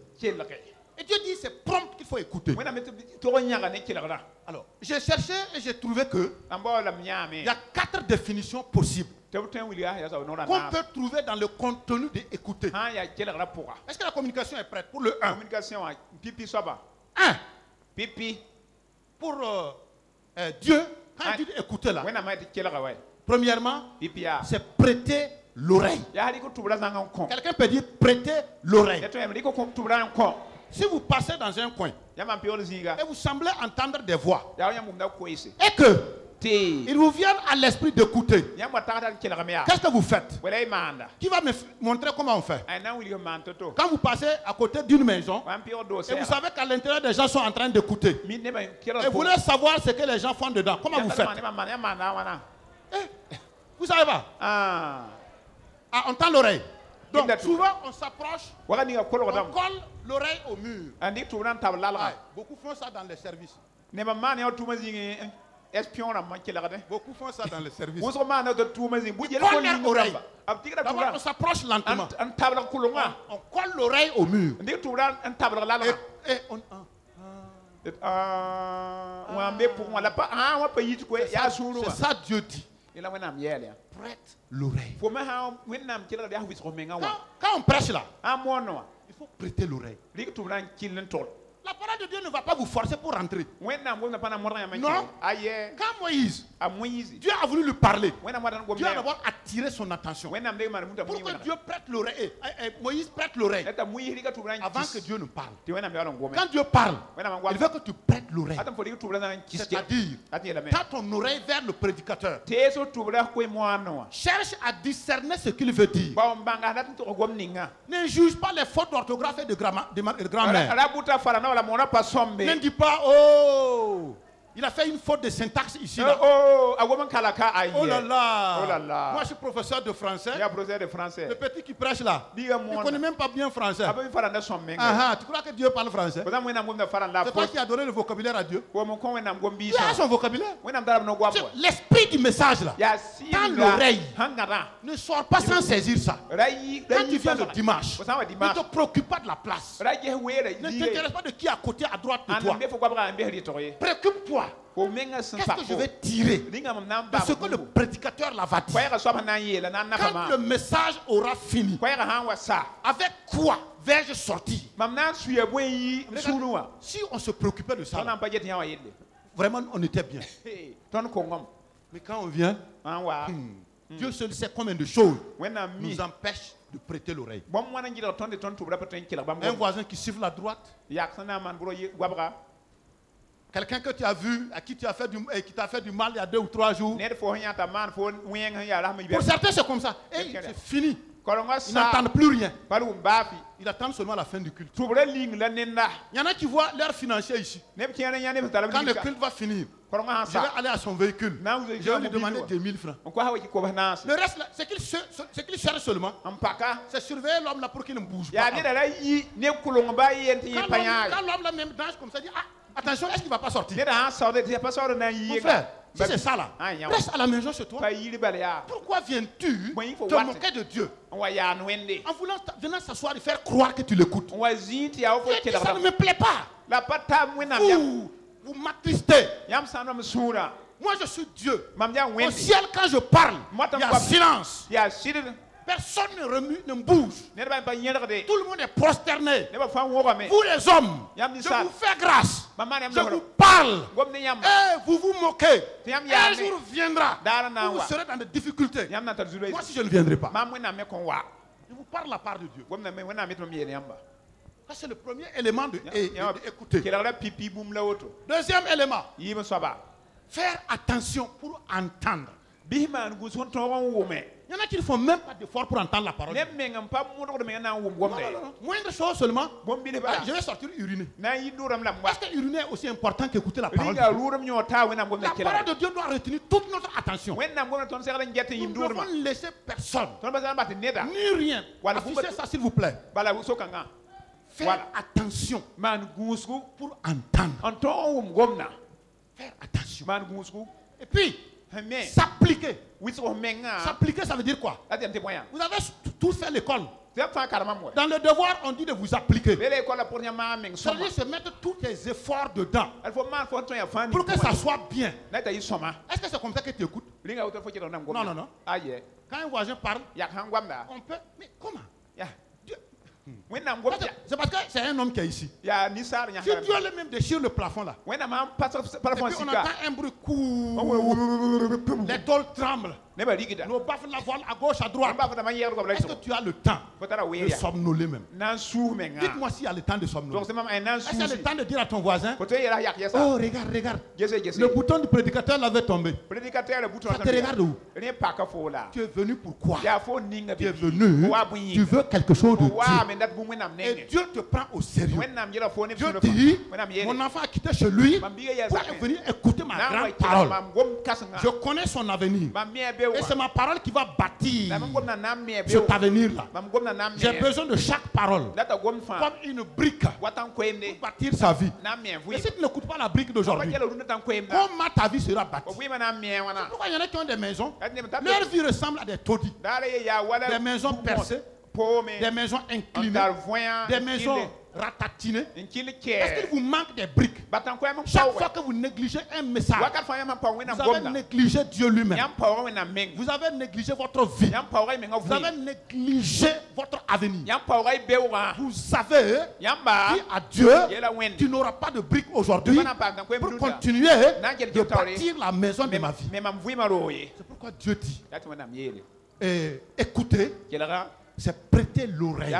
Et Dieu dit c'est prompt qu'il faut écouter. Alors, j'ai cherché et j'ai trouvé que il y a 4 définitions possibles qu'on peut trouver dans le contenu d'écouter. Est-ce que la communication est prête pour le 1? 1. Pour Dieu, quand il dit écouter là, premièrement, c'est prêter l'oreille. Quelqu'un peut dire prêter l'oreille. Si vous passez dans un coin et vous semblez entendre des voix et que il vous vient à l'esprit d'écouter, qu'est-ce que vous faites? Qui va me montrer comment on fait? Quand vous passez à côté d'une maison et vous savez qu'à l'intérieur des gens sont en train d'écouter et vous voulez savoir ce que les gens font dedans, comment vous faites? Vous savez pas? On tend l'oreille. Donc souvent on s'approche, on colle l'oreille au mur. Beaucoup font ça dans les services. Beaucoup font ça dans les services. On colle l'oreille. D'abord on s'approche lentement. On colle l'oreille au mur. Et on... C'est ça Dieu dit. Prête l'oreille. Quand on prêche là, il faut prêter l'oreille. La parole de Dieu ne va pas vous forcer pour rentrer. Non. Quand Moïse, Dieu a voulu lui parler. Dieu a d'abord attiré son attention. Pourquoi Dieu prête l'oreille? Moïse prête l'oreille avant que Dieu ne parle. Quand Dieu parle, il veut que tu prêtes l'oreille. C'est-à-dire, tends ton oreille vers le prédicateur. Cherche à discerner ce qu'il veut dire. Ne juge pas les fautes d'orthographe et de grammaire. Ne dis pas, oh, il a fait une faute de syntaxe ici. Là. Oh là là. Moi, je suis professeur de français. Le petit qui prêche là, il ne connaît même pas bien français. Tu crois que Dieu parle français? C'est toi qui as donné le vocabulaire à Dieu. Dieu a son vocabulaire. L'esprit du message là, dans l'oreille, ne sors pas sans saisir ça. Quand tu viens le dimanche, ne te préoccupe pas de la place. Ne t'intéresse pas de qui est à côté, à droite de toi. Préoccupe-toi. Qu'est-ce que je vais tirer de ce que le prédicateur là va dire? Quand le message aura fini, avec quoi vais-je sortir? Si on se préoccupait de ça, vraiment on était bien. Mais quand on vient, Dieu seul sait combien de choses nous empêchent de prêter l'oreille. Un voisin qui siffle à droite, quelqu'un que tu as vu, à qui tu as fait qui t'a fait du mal il y a 2 ou 3 jours. Pour certains, c'est comme ça. Et c'est fini. Ils n'entendent plus rien. Ils attendent seulement la fin du culte. Il y en a qui voient leur financier ici. Quand le culte va finir, je vais aller à son véhicule. Je vais lui demander 2000 francs. Le reste, ce qu'il cherche seulement, c'est surveiller l'homme là pour qu'il ne bouge pas. Quand l'homme là même danse comme ça, dit attention, est-ce qu'il ne va pas sortir? Mon frère, si c'est ça là, reste à la maison chez toi. Pourquoi viens-tu te moquer de Dieu en venant s'asseoir et faire croire que tu l'écoutes? Ça ne me plaît pas. Vous m'attristez. Moi, je suis Dieu. Au ciel, quand je parle, il y a silence. Personne ne remue, ne bouge. Tout le monde est prosterné. Vous les hommes, je vous fais grâce. Je vous parle. Et vous vous moquez. Un jour viendra où vous serez dans des difficultés. Moi, si je ne viendrai pas, je vous parle la part de Dieu. Ça, c'est le premier élément d'écouter. Deuxième élément, faire attention pour entendre. Il y en a qui ne font même pas d'effort pour entendre la parole. Non. Moindre chose seulement, je vais sortir uriner. Est-ce que uriner est aussi important qu'écouter la parole de Dieu? La parole de Dieu doit retenir toute notre attention. Nous ne devons laisser personne, ni rien. Affichez ça s'il vous plaît. Faire attention pour entendre. Faire attention. Et puis, s'appliquer. S'appliquer, ça veut dire quoi? Vous avez tous fait l'école. Dans le devoir, on dit de vous appliquer. C'est-à-dire se mettre tous tes efforts dedans pour que ça soit bien. Est-ce que c'est comme ça que tu écoutes? Non. Quand un voisin parle, on peut... Mais comment? C'est parce que c'est un homme qui est ici. Si Dieu lui-même déchire le plafond là, et puis on entend un bruit court, les tôles tremblent, nos baffes la volent à gauche, à droite. Est-ce que tu as le temps de somnoler même? Dites-moi s'il y a le temps de somnoler. Est-ce qu'il y a le temps de dire à ton voisin, oh regarde, le bouton du prédicateur l'avait tombé. Ça te regarde où? Tu es venu pourquoi? Tu es venu, tu veux quelque chose de Dieu. Et Dieu te prend au sérieux. Dieu dit, mon enfant a quitté chez lui pour venir écouter ma grande parole. Je connais son avenir. Et c'est ma parole qui va bâtir cet avenir-là. J'ai besoin de chaque parole comme une brique pour bâtir sa vie. Et si tu n'écoutes pas la brique d'aujourd'hui, comment ta vie sera bâtie? C'est pourquoi il y en a qui ont des maisons. Leur vie ressemble à des taudis. Des maisons percées, des maisons inclinées, des maisons ratatinées. Est-ce qu'il vous manque des briques? Chaque fois que vous négligez un message, vous avez négligé Dieu lui-même. Vous avez négligé votre vie. Vous avez négligé votre avenir. Vous savez, dit à Dieu, tu n'auras pas de briques aujourd'hui pour continuer de bâtir la maison de ma vie. C'est pourquoi Dieu dit, écoutez, c'est prêter l'oreille,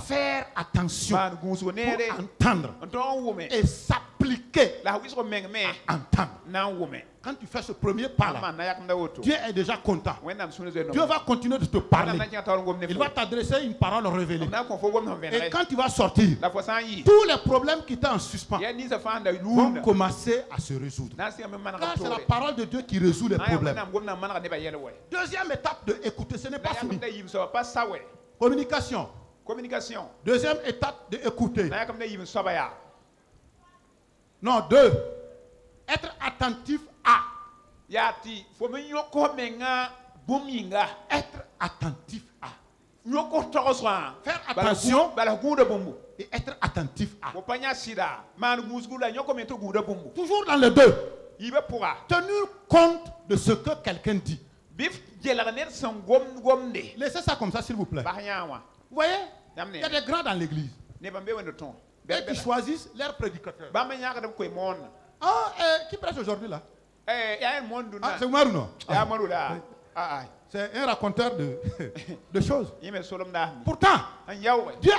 faire attention pour entendre et s'appliquer à entendre. Quand tu fais ce premier pas là, Dieu est déjà content. Dieu va continuer de te parler. Il va t'adresser une parole révélée. Et quand tu vas sortir, tous les problèmes qui étaient en suspens vont commencer à se résoudre. Car c'est la parole de Dieu qui résout les problèmes. Deuxième étape de écouter, ce n'est pas fini. Communication. Deuxième étape de écouter. Non, deux. Être attentif à. Être attentif à. Faire attention et être attentif à. Toujours dans les deux. Tenir compte de ce que quelqu'un dit. Laissez ça comme ça, s'il vous plaît. Vous voyez, il y a des grands dans l'église. Et qui choisissent leur prédicateur. Qui prêche aujourd'hui là? C'est Oumarou, non? C'est un raconteur de choses. Pourtant, Dieu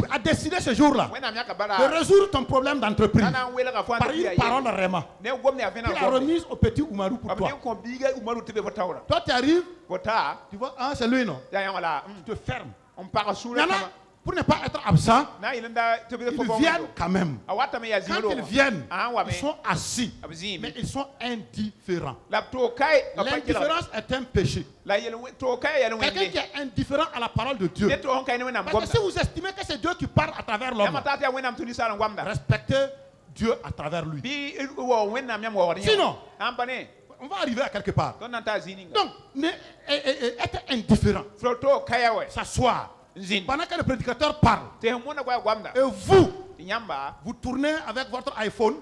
a décidé ce jour-là de résoudre ton problème d'entreprise par une parole vraiment. Il a remise au petit Oumarou pour toi. Toi, tu arrives, tu vois, c'est lui, non? Tu te fermes. Il y en a, pour ne pas être absent, ils viennent quand même. Quand ils viennent, ils sont assis, mais ils sont indifférents. L'indifférence est un péché. Quelqu'un qui est indifférent à la parole de Dieu. Parce que si vous estimez que c'est Dieu qui parle à travers l'homme, respectez Dieu à travers lui. Sinon, on va arriver à quelque part. Donc, être indifférent, s'asseoir. Pendant que le prédicateur parle, et vous tournez avec votre iPhone,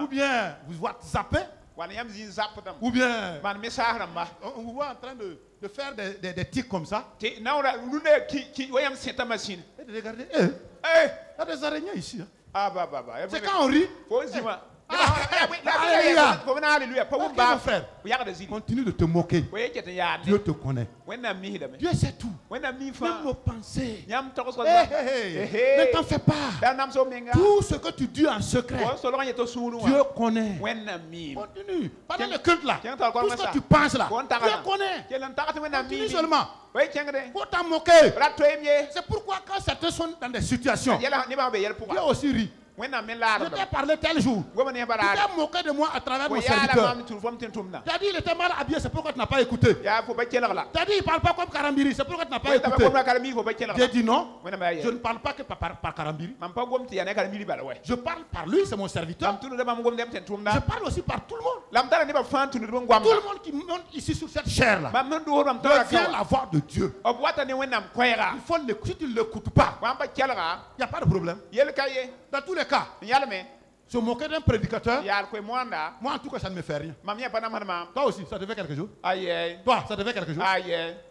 ou bien vous WhatsAppez, Ou bien on vous voit en train de faire des tics comme ça. Et de regarder, il y a des araignées ici. C'est quand on rit. Alléluia. Ok, mon frère, continue de te moquer. Dieu te connaît. Dieu sait tout. Même nos pensées. Ne t'en fais pas. Tout ce que tu dis en secret, Dieu connaît. Continue. Pendant le culte là, tout ce que tu penses là, Dieu connaît. Continue seulement. Faut t'en moquer. C'est pourquoi quand certains sont dans des situations, Dieu aussi rit. Je t'ai parlé tel jour. Tu t'es moqué de moi à travers mon serviteur. Tu as dit il était mal habillé, c'est pourquoi tu n'as pas écouté. Tu as dit il ne parle pas comme Karambiri, c'est pourquoi tu n'as pas écouté. J'ai dit non, je ne parle pas que par Karambiri. Je parle par lui, c'est mon serviteur. Je parle aussi par tout le monde. Tout le monde qui monte ici sur cette chair-là devient la voix de Dieu. Il faut l'écouter. Si tu ne l'écoutes pas, il n'y a pas de problème. Dans tous les cas, se moquer d'un prédicateur, moi en tout cas ça ne me fait rien. Toi aussi, ça te fait quelque chose. Toi, ça te fait quelque chose.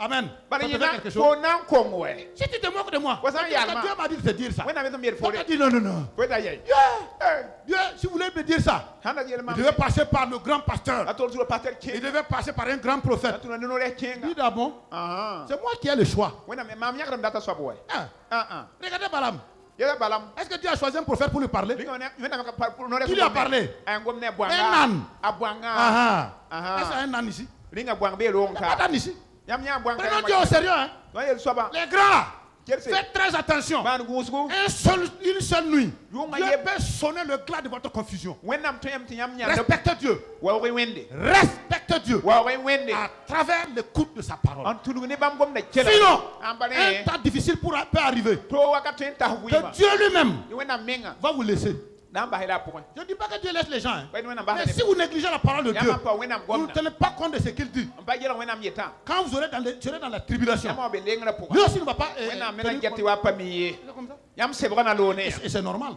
Amen. Ça te fait quelque chose. Si tu te moques de moi, Dieu m'a dit de te dire ça. Pourquoi tu dis non, non, non. Dieu, si vous voulez me dire ça, il devait passer par le grand pasteur. Il devait passer par un grand prophète. Dis d'abord, c'est moi qui ai le choix. Regardez Balaam. Est-ce que Dieu a choisi un prophète pour lui parler? Qui lui a parlé? Un âne. Est-ce qu'il y a un âne ici? Il n'y a pas d'âne ici. Prenons Dieu au sérieux. Les grands là, faites très attention. Une seule nuit, Dieu peut sonner le glas de votre confusion. Respectez Dieu. Respectez Dieu à travers l'écoute de sa parole. Sinon, un temps difficile peut arriver. Que Dieu lui-même va vous laisser. Je ne dis pas que Dieu laisse les gens. Mais si vous négligez la parole de Dieu, vous ne tenez pas compte de ce qu'il dit. Quand vous serez dans la tribulation, lui aussi ne va pas. Et c'est normal.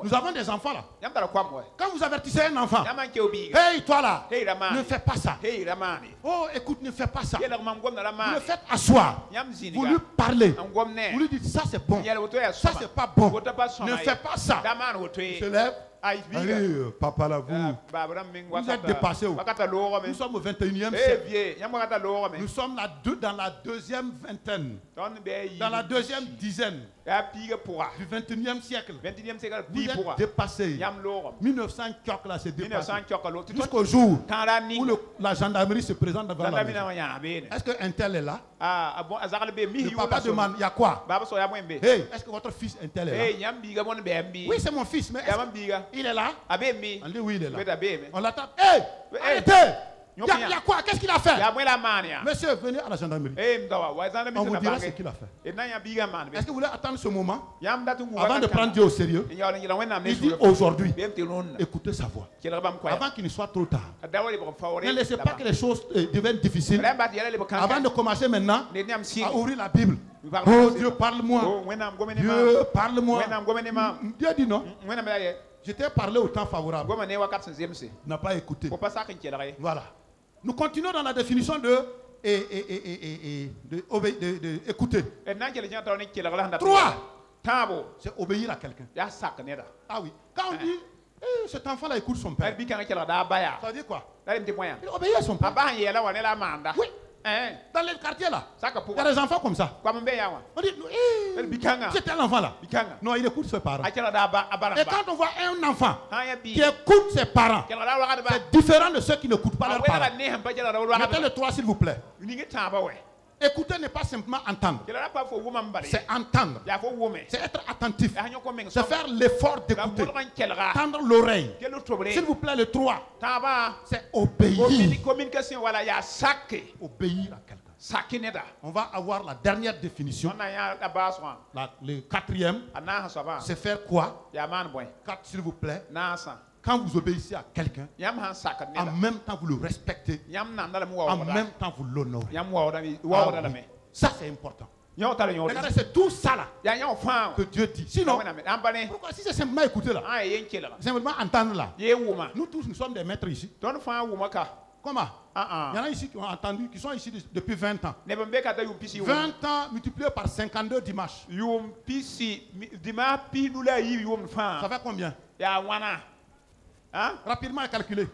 Nous avons des enfants là. Quand vous avertissez un enfant, hey toi là, ne fais pas ça. Oh écoute, ne fais pas ça. Vous le faites asseoir. Vous lui parlez. Vous lui dites ça c'est bon. Ça c'est pas bon. Ne fais pas ça. Il se lève. Allez, papa là, vous êtes dépassé. Nous sommes au 21e siècle. Nous sommes dans la deuxième vingtaine. Dans la deuxième dizaine du 21e siècle. Vous êtes dépassé. 1900 là, c'est dépassé. Jusqu'au jour où la gendarmerie se présente devant la maison. Est-ce qu'un tel est là? Le papa demande, il y a quoi? Hey, est-ce que votre fils un tel est là? Oui, c'est mon fils, mais il est là? On dit oui, il est là. On l'attend. Hey, arrêtez! Il y a quoi? Qu'est-ce qu'il a fait? Monsieur, venez à la gendarmerie. On vous dira ce qu'il a fait. Est-ce que vous voulez attendre ce moment avant de prendre Dieu au sérieux? Il dit aujourd'hui, écoutez sa voix. Avant qu'il ne soit trop tard. Ne laissez pas que les choses deviennent difficiles. Avant de commencer maintenant à ouvrir la Bible. Oh Dieu, parle-moi. Dieu, parle-moi. Dieu dit non. Je t'ai parlé au temps favorable. N'a pas écouté. Voilà. Nous continuons dans la définition de écouter. 3. C'est obéir à quelqu'un. Ah oui. Quand on dit cet enfant-là écoute son père, ça veut dire quoi? Il obéit à son père. Oui. Dans les quartiers là, il y a des enfants comme ça. On dit, c'est tel enfant là. Non, il écoute ses parents. Et quand on voit un enfant qui écoute ses parents, c'est différent de ceux qui n'écoutent pas leurs parents. Mettez le 3 s'il vous plaît. Écouter n'est pas simplement entendre. C'est entendre. C'est être attentif. C'est faire l'effort d'écouter. Tendre l'oreille. S'il vous plaît, le 3. C'est obéir. Obéir à quelqu'un. On va avoir la dernière définition. Le 4e. C'est faire quoi? 4 s'il vous plaît. Quand vous obéissez à quelqu'un, en même temps vous le respectez, en même temps vous l'honorez. Ça c'est important. Regardez, c'est tout ça là que Dieu dit. Sinon, pourquoi si c'est simplement écouter là, simplement entendre là, nous tous nous sommes des maîtres ici. Comment? Il y en a ici qui ont entendu, qui sont ici depuis 20 ans. 20 ans multiplié par 52 dimanches. Ça fait combien? Rapidement à calculer.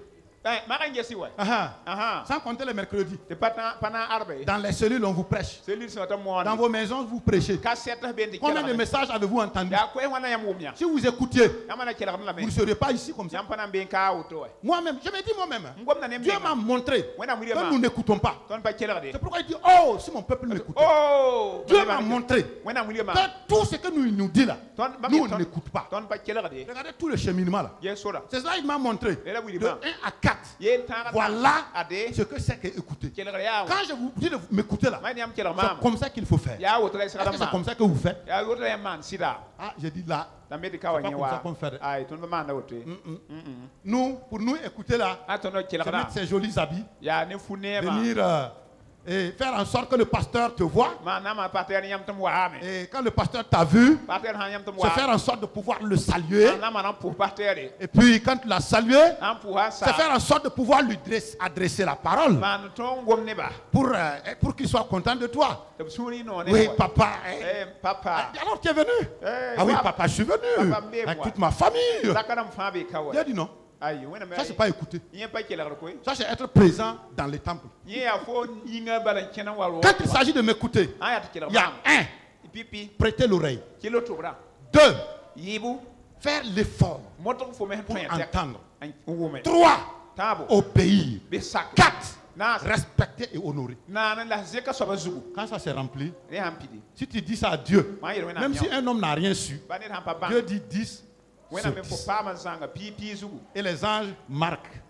Sans compter les mercredis. Dans les cellules, on vous prêche. Dans vos maisons, vous prêchez. Combien de messages avez-vous entendu? Si vous écoutiez, vous ne seriez pas ici comme ça. Moi-même, je me dis moi-même, Dieu m'a montré que nous n'écoutons pas. C'est pourquoi il dit, oh, si mon peuple m'écoutait. Dieu m'a montré que tout ce que nous dit là, nous on n'écoute pas. Regardez tout le cheminement là. C'est ça qu'il m'a montré. De 1 à 4. Voilà ce que c'est qu'écouter. Quand je vous dis de m'écouter là, c'est comme ça qu'il faut faire. Est-ce que c'est comme ça que vous faites? Ah, j'ai dit là. C'est pas comme ça qu'on fait. Nous, pour nous écouter là, c'est mettre ces jolis habits, venir et faire en sorte que le pasteur te voit. Et quand le pasteur t'a vu, c'est faire en sorte de pouvoir le saluer. Et puis quand tu l'as salué, c'est faire en sorte de pouvoir lui adresser la parole. Pour qu'il soit content de toi. Oui, papa. Alors tu es venu? Ah oui, papa, je suis venu. Avec toute ma famille. Il a dit non. Ça, c'est pas écouter. Ça, c'est être présent dans les temples. Quand il s'agit de m'écouter, il y a 1, prêter l'oreille. 2, faire l'effort pour entendre. 3, obéir. 4, respecter et honorer. Quand ça s'est rempli, si tu dis ça à Dieu, même si un homme n'a rien su, Dieu dit 10. Et les anges marquent.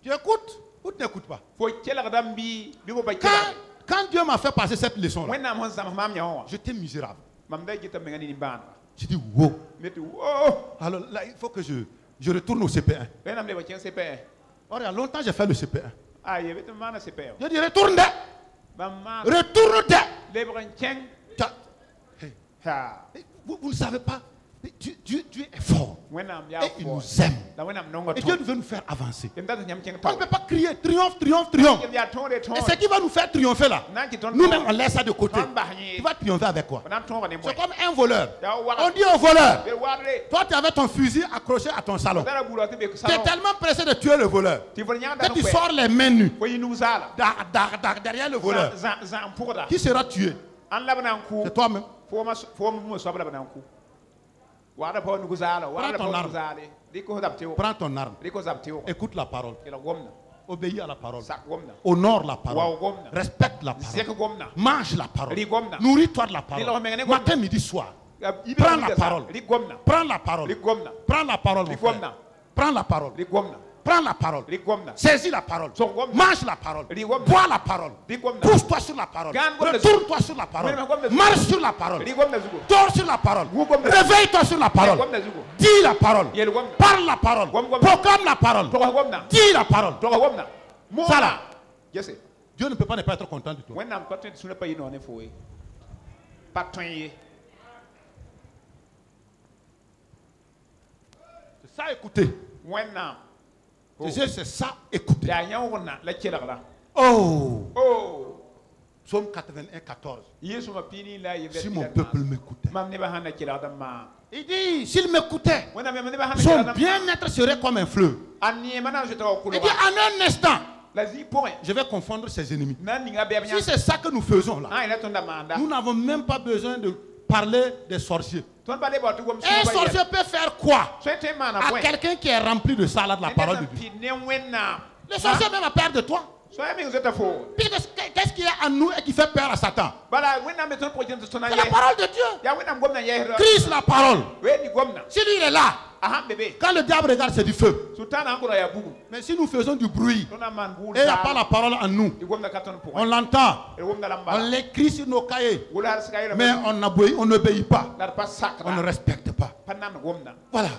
Tu écoutes ou tu n'écoutes pas? Quand Dieu m'a fait passer cette leçon là, j'étais misérable. J'ai dit wow. Alors là, il faut que je retourne au CP1. Or, il y a longtemps j'ai fait le CP1. Je dis retourne. Retourne. Vous ne savez pas, Dieu est fort. Et il nous aime. Et Dieu veut nous faire avancer. On ne peut pas crier triomphe, triomphe, triomphe. Et ce qui va nous faire triompher là, nous-mêmes on laisse ça de côté. Tu vas triompher avec quoi? C'est comme un voleur. On dit au voleur, toi tu avais ton fusil accroché à ton salon. Tu es tellement pressé de tuer le voleur que tu sors les mains nues derrière le voleur. Qui sera tué? C'est toi-même. Prends ton arme. Écoute la parole. Obéis à la parole. Honore la parole. Respecte la parole. Mange la parole. Nourris-toi de la parole. Matin, midi, soir. Prends la parole. Prends la parole. Prends la parole. Prends la parole. Prends la parole. Saisis la parole. Mange la parole. Bois la parole. Pousse-toi sur la parole. Retourne-toi sur la parole. Marche sur la parole. Dors sur la parole. Réveille-toi sur la parole. Dis la parole. Parle la parole. Proclame la parole. Dis la parole. Ça là. Dieu ne peut pas ne pas être content de toi. C'est ça, écoutez. C'est ça, écoutez. Oh! Psaume 81, 14. Si mon peuple m'écoutait. Il dit, s'il m'écoutait, son bien-être serait comme un fleuve. Il dit, en un instant, je vais confondre ses ennemis. Si c'est ça que nous faisons là, nous n'avons même pas besoin de parler des sorciers. Un sorcier peut faire quoi à quelqu'un qui est rempli de ça là, de la parole de Dieu? Le sorcier même a peur de toi. Qu'est-ce qu'il y a en nous et qui fait peur à Satan? C'est la parole de Dieu. Christ la parole. Si lui il est là, Quand le diable regarde, c'est du feu. Mais si nous faisons du bruit, et il n'y a pas la parole en nous, on l'entend, on l'écrit sur nos cahiers, mais on n'obéit pas, on ne respecte pas. Voilà.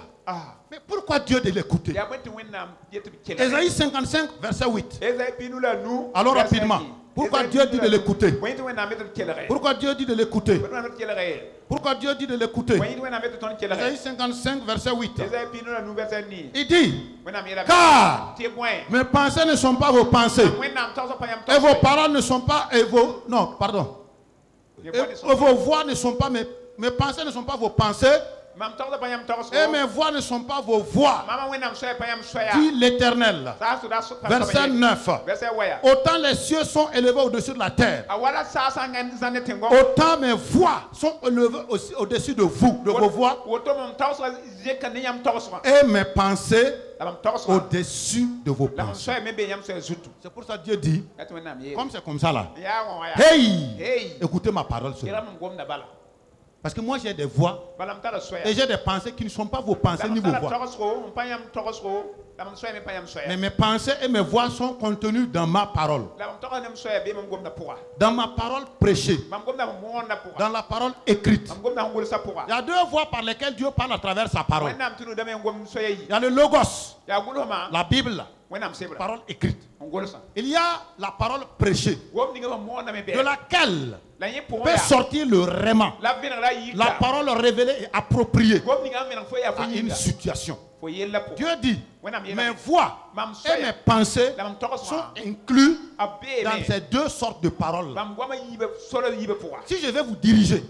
Mais pourquoi Dieu de l'écouter? Ésaïe 55, verset 8. Alors rapidement, pourquoi Dieu dit de l'écouter? Pourquoi Dieu dit de l'écouter? Pourquoi Dieu dit de l'écouter? Ésaïe 55, verset 8. Il dit, car mes pensées ne sont pas vos pensées, et vos paroles ne sont pas, et vos, non, pardon, et vos voix ne sont pas, mes pensées ne sont pas vos pensées, et mes voix ne sont pas vos voix, dit l'Éternel. Verset 9. Autant les cieux sont élevés au-dessus de la terre, autant mes voix sont élevées aussi au-dessus de vous, de vos voix, et mes pensées au-dessus de vos pensées. C'est pour ça que Dieu dit, comme c'est comme ça là, hey, écoutez ma parole seulement. Parce que moi j'ai des voix et j'ai des pensées qui ne sont pas vos pensées ni vos voix. Mais mes pensées et mes voix sont contenues dans ma parole. Dans ma parole prêchée. Dans la parole écrite. Il y a deux voies par lesquelles Dieu parle à travers sa parole. Il y a le logos, la Bible, parole écrite. Il y a la parole prêchée, de laquelle peut sortir le réma, la parole révélée et appropriée à une situation. Dieu dit, mes voix et mes pensées sont inclus dans ces deux sortes de paroles. Si je vais vous diriger,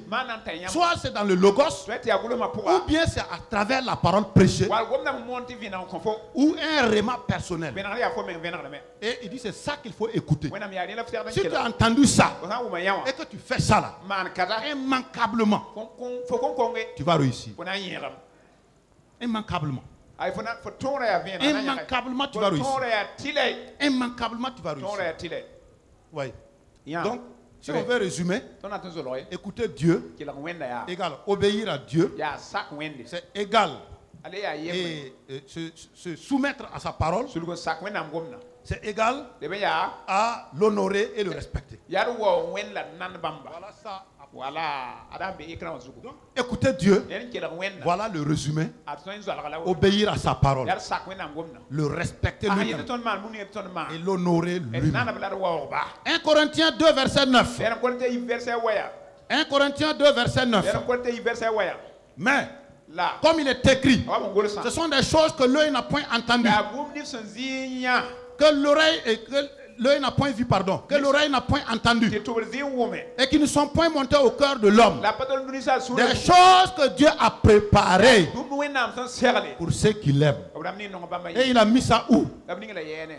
soit c'est dans le logos, ou bien c'est à travers la parole prêchée, ou un réma personnel. Et il dit c'est ça qu'il faut écouter. Si tu as entendu ça et que tu fais ça là, immanquablement, tu vas réussir. Immanquablement. Immanquablement, tu vas réussir. Immanquablement, tu vas réussir. Oui. Donc, si on veut résumer, écouter Dieu égale obéir à Dieu, c'est égal et se soumettre à sa parole, c'est égal à l'honorer et le respecter. Voilà ça. Donc, écouter Dieu, voilà le résumé. Obéir à sa parole, le respecter lui-même et l'honorer lui-même. 1 Corinthiens 2 verset 9. 1 Corinthiens 2 verset 9. Mais comme il est écrit, ce sont des choses que l'œil n'a point entendues, que l'œil n'a point vu, pardon, que l'oreille n'a point entendu, et qui ne sont point montées au cœur de l'homme. Des choses que Dieu a préparées pour ceux qui l'aiment. Et il a mis ça où?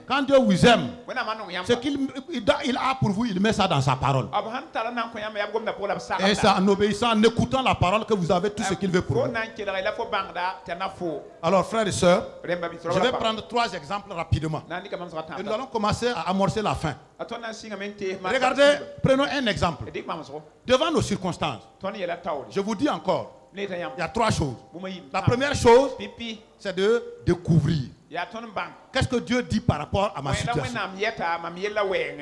Quand Dieu vous aime, ce qu'il a pour vous, il met ça dans sa parole. Et c'est en obéissant, en écoutant la parole que vous avez tout ce qu'il veut pour vous. Alors frères et sœurs, je vais prendre 3 exemples rapidement. Et nous allons commencer à amorcer la fin. Regardez, prenons un exemple. Devant nos circonstances, je vous dis encore, il y a 3 choses. La première chose, c'est de découvrir. Qu'est-ce que Dieu dit par rapport à ma situation?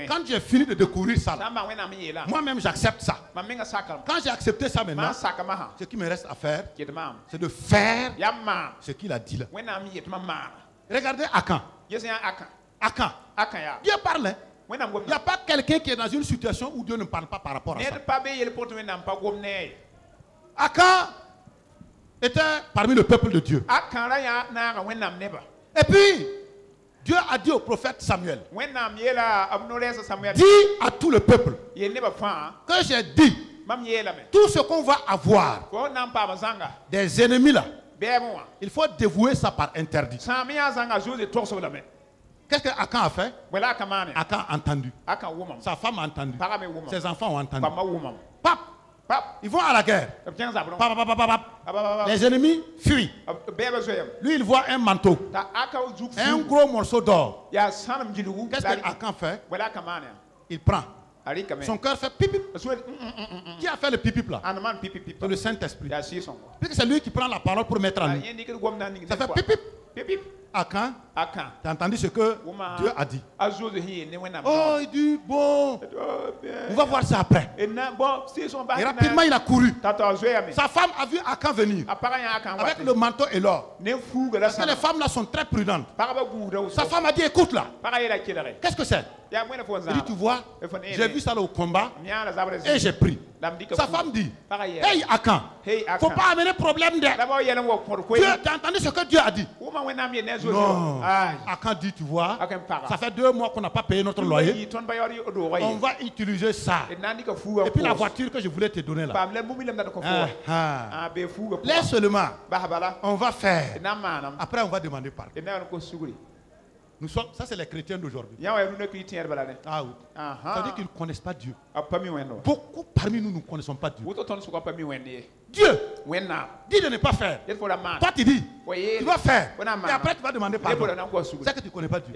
Quand j'ai fini de découvrir ça, moi-même j'accepte ça. Quand j'ai accepté ça maintenant, ce qui me reste à faire, c'est de faire ce qu'il a dit là. Regardez Akan. Akan. Dieu parle. Il n'y a pas quelqu'un qui est dans une situation où Dieu ne parle pas par rapport à ça. Akan était parmi le peuple de Dieu. Et puis, Dieu a dit au prophète Samuel, dis à tout le peuple que j'ai dit, tout ce qu'on va avoir, des ennemis là, il faut dévouer ça par interdit. Qu'est-ce que Akan a fait? Akan a entendu. Sa femme a entendu. Ses enfants ont entendu. Pap. Ils vont à la guerre. Les ennemis fuient. Lui, il voit un manteau, un gros morceau d'or. Qu'est-ce que Akan fait? Il prend Son cœur fait pipi. Qui a fait le pipi là? C'est le Saint-Esprit. Puisque c'est lui qui prend la parole pour mettre en nous. Ça fait pipi. À quand? Tu as entendu ce que Dieu a dit? Oh, il dit, bon, on va voir ça après. Et rapidement, il a couru. Sa femme a vu Akan venir avec le manteau et l'or. Parce que les femmes là sont très prudentes. Sa femme a dit, écoute là, qu'est-ce que c'est? Il dit, tu vois, j'ai vu ça là au combat et j'ai pris. Sa femme dit, hey Akan, il ne faut pas amener problème d'air. Tu as entendu ce que Dieu a dit? Non. Akan dit, tu vois, ça fait 2 mois qu'on n'a pas payé notre loyer. On va utiliser ça. Et puis la voiture que je voulais te donner là. Laisse seulement. On va faire. Après on va demander pardon. Nous sommes, ça c'est les chrétiens d'aujourd'hui. Ah oui. Ça veut dire qu'ils ne connaissent pas Dieu. Beaucoup parmi nous ne connaissons pas Dieu. Dieu dit de ne pas faire. Toi tu dis, tu vas faire. Et après tu vas demander pardon. C'est que tu ne connais pas Dieu.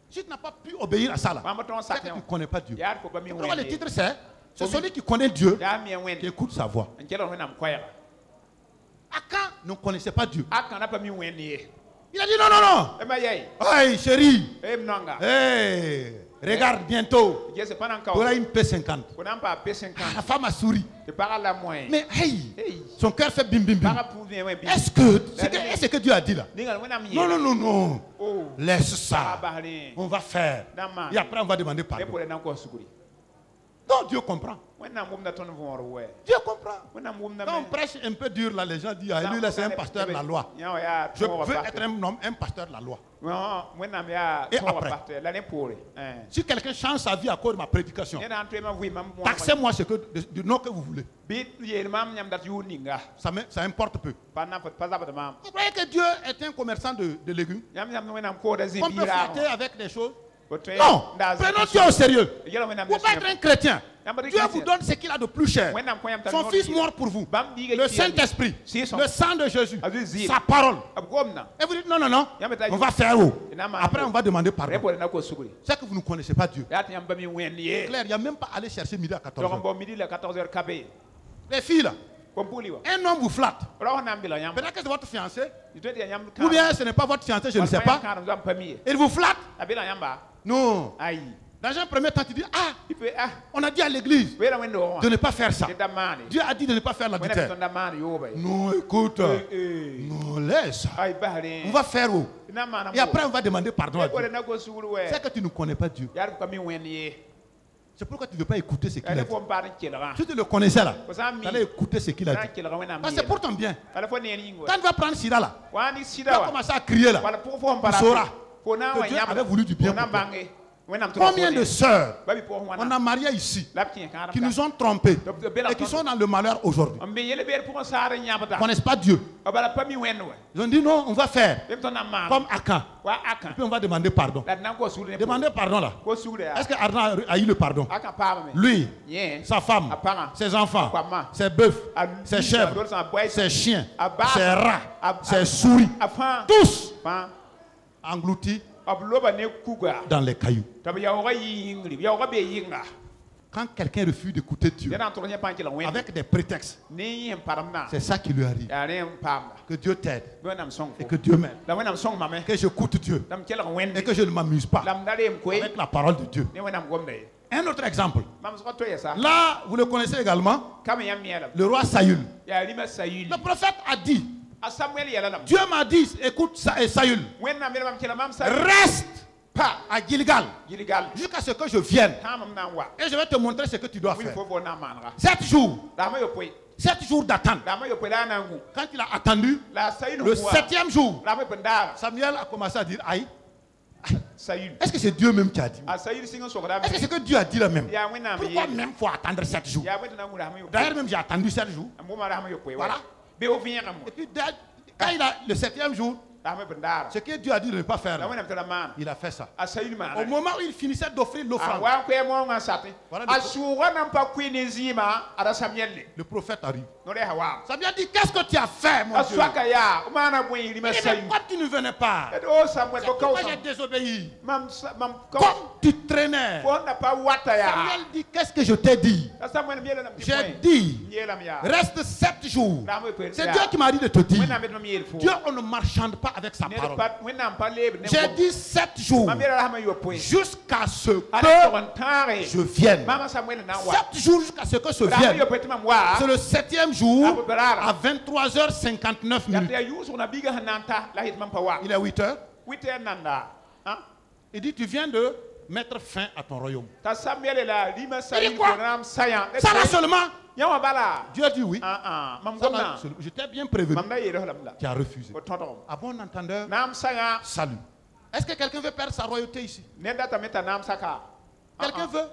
Si tu n'as pas pu obéir à ça là, c'est que tu ne connais pas Dieu. Donc, le titre c'est celui qui connaît Dieu qui écoute sa voix. Akan ne connaissait pas Dieu. Il a dit non. Hey chérie. Hey, regarde bientôt. Tu auras une P50. La femme a souri. Mais hey, son cœur fait bim bim bim. Est-ce que Dieu a dit là? Non. Laisse ça. On va faire. Et après on va demander pardon. Non, Dieu comprend. Dieu comprend. Quand on prêche un peu dur là, les gens disent, ah, lui là c'est un pasteur de la loi. Je veux être un pasteur de la loi. Et après, si quelqu'un change sa vie à cause de ma prédication, taxez-moi du nom que vous voulez. Ça importe peu. Vous croyez que Dieu est un commerçant de légumes? On peut flatter avec des choses? Non, prenons Dieu au sérieux. Vous ne pouvez pas être un chrétien. Dieu vous donne ce qu'il a de plus cher. Son fils mort pour vous. Le Saint-Esprit. Le sang de Jésus. Sa parole. Et vous dites non. On va faire où? Après on va demander pardon. C'est que vous ne connaissez pas Dieu. Claire, il n'y a même pas aller chercher midi à 14h. Les filles là. Un homme vous flatte. Peut-être que c'est votre fiancé. Ou bien ce n'est pas votre fiancé, je ne sais pas. Il vous flatte. Non. Dans un premier temps, tu dis, on a dit à l'église de ne pas faire ça. Dieu a dit de ne pas faire l'adultère. Non, écoute. Non, laisse. On va faire où? Et après, on va demander pardon à Dieu. C'est que tu ne connais pas Dieu. C'est pourquoi tu ne veux pas écouter ce qu'il a dit. Si tu le connaissais là, tu allais écouter ce qu'il a dit. Parce que c'est pour ton bien. Quand tu vas prendre Sida là, tu vas commencer à crier là. Tu sauras que Dieu avait voulu du bien pour toi. Combien de sœurs on a mariées ici qui nous ont trompés et qui sont dans le malheur aujourd'hui? Ils ne connaissent pas Dieu. Ils ont dit non, on va faire comme Akan. Et puis on va demander pardon. Demander pardon là. Est-ce que Arna a eu le pardon? Lui, sa femme, ses enfants, ses bœufs, ses chèvres, ses chiens, ses rats, ses souris, tous engloutis dans les cailloux. Quand quelqu'un refuse d'écouter Dieu avec des prétextes, c'est ça qui lui arrive. Que Dieu t'aide et que Dieu m'aide. Que j'écoute Dieu et que je ne m'amuse pas avec la parole de Dieu. Un autre exemple. Là, vous le connaissez également. Le roi Saül. Le prophète a dit, Dieu m'a dit, écoute Saül, reste à Gilgal jusqu'à ce que je vienne et je vais te montrer ce que tu dois faire. 7 jours. 7 jours d'attente. Quand il a attendu, le 7e jour, Samuel a commencé à dire, aïe, est-ce que c'est Dieu même qui a dit? Est-ce que c'est que Dieu a dit là même? Pourquoi même faut attendre 7 jours? D'ailleurs même j'ai attendu 7 jours. Voilà. Et puis quand il a le 7e jour, Ce que Dieu a dit de ne pas faire, il a fait ça. Au moment où il finissait d'offrir l'offrande, le prophète arrive. Samuel dit, qu'est-ce que tu as fait, mon Dieu? Il dit, pourquoi tu ne venais pas? Pourquoi j'ai désobéi? Comme tu traînais. Samuel dit, qu'est-ce que je t'ai dit? J'ai dit, reste 7 jours. C'est Dieu qui m'a dit de te dire. Dieu, on ne marchande pas avec sa parole. J'ai dit 7 jours jusqu'à ce que je vienne. 7 jours jusqu'à ce que je vienne. C'est le 7e jour à 23h59 minutes. Il est 8h. Il dit, tu viens de mettre fin à ton royaume. Il dit quoi? Ça va seulement? Dieu a dit oui. Je t'ai bien prévenu. Tu as refusé. À bon entendeur, salut. Est-ce que quelqu'un veut perdre sa royauté ici? Quelqu'un veut?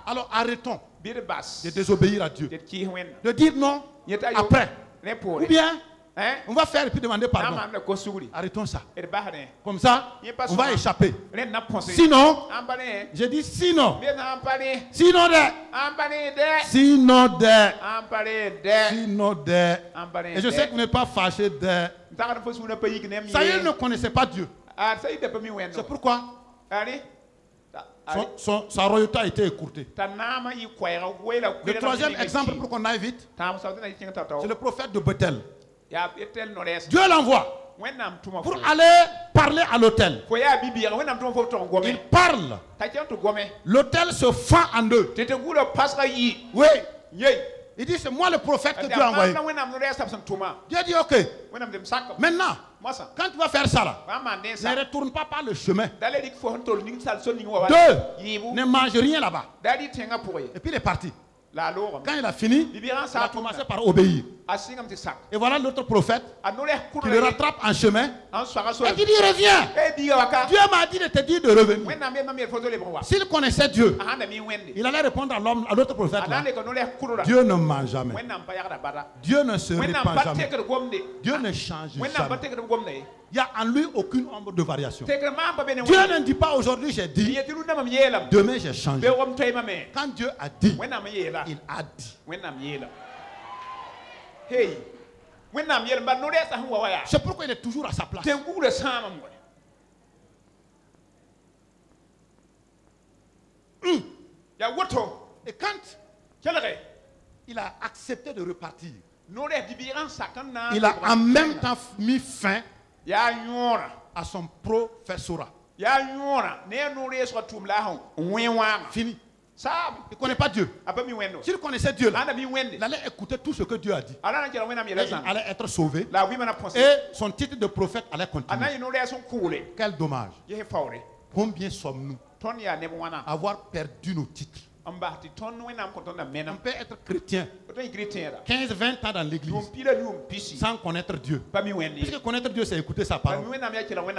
Alors arrêtons de désobéir à Dieu. De dire non après. Ou bien on va faire et puis demander pardon. Arrêtons ça. Comme ça, on va échapper. Sinon, j'ai dit sinon. Sinon de. Et je sais que vous n'êtes pas fâché de. Saül ne connaissait pas Dieu. C'est pourquoi sa royauté a été écourtée. Le troisième exemple pour qu'on aille vite, c'est le prophète de Bethel. Dieu l'envoie pour aller parler à l'autel. Il parle. L'autel se fend en deux. Oui. Il dit, c'est moi le prophète que Dieu a envoyé. Dieu dit, ok. Maintenant, quand tu vas faire ça là, ne retourne pas par le chemin. 2, ne mange rien là-bas. Et puis il est parti. Quand il a fini, il a commencé par obéir. Et voilà l'autre prophète qui le rattrape en chemin et qui dit reviens. Dieu m'a dit de te dire de revenir. S'il connaissait Dieu, il allait répondre à l'autre prophète là, Dieu ne ment jamais. Dieu ne se répand jamais. Dieu ne change jamais. Il n'y a en lui aucune ombre de variation. Dieu ne dit pas aujourd'hui j'ai dit, demain j'ai changé. Quand Dieu a dit, il a dit. C'est pourquoi il est toujours à sa place. Et quand il a accepté de repartir, il a en même temps mis fin à son professorat. Fini. Il ne connaît pas Dieu. S'il connaissait Dieu, là, il allait écouter tout ce que Dieu a dit. Il allait être sauvé. Et son titre de prophète allait continuer. Quel dommage. Combien sommes-nous à avoir perdu nos titres? On peut être chrétien 15-20 ans dans l'église sans connaître Dieu. Puisque connaître Dieu, c'est écouter sa parole.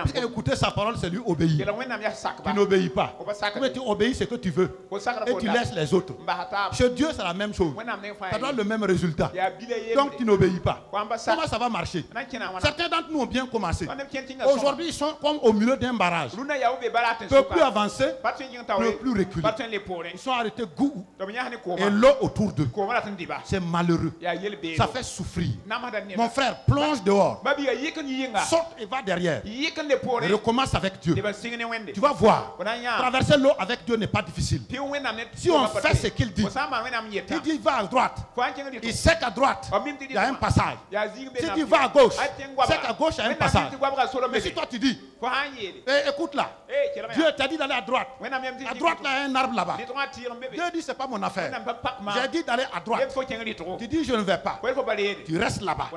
Puisque écouter sa parole, c'est lui obéir. Tu n'obéis pas. Mais tu obéis ce que tu veux. Et tu laisses les autres. Chez Dieu, c'est la même chose. Ça donne le même résultat. Donc tu n'obéis pas. Comment ça va marcher? Certains d'entre nous ont bien commencé. Aujourd'hui, ils sont comme au milieu d'un barrage. Ils ne peuvent plus avancer, ne peuvent plus reculer. Ils sont arrêtés goût et l'eau autour d'eux. C'est malheureux. Ça fait souffrir. Mon frère, plonge dehors. Saute et va derrière. Et recommence avec Dieu. Tu vas voir. Traverser l'eau avec Dieu n'est pas difficile. Si on fait ce qu'il dit, il dit va à droite. Il sait qu'à droite, il y a un passage. Si tu vas à gauche, c'est qu'à gauche, il y a un passage. Mais si toi tu dis, écoute là, Dieu t'a dit d'aller à droite. À droite, là, il y a un arbre là-bas. Dieu dit, c'est pas mon affaire. J'ai dit d'aller à droite. Tu dis, je ne vais pas. Tu restes là-bas.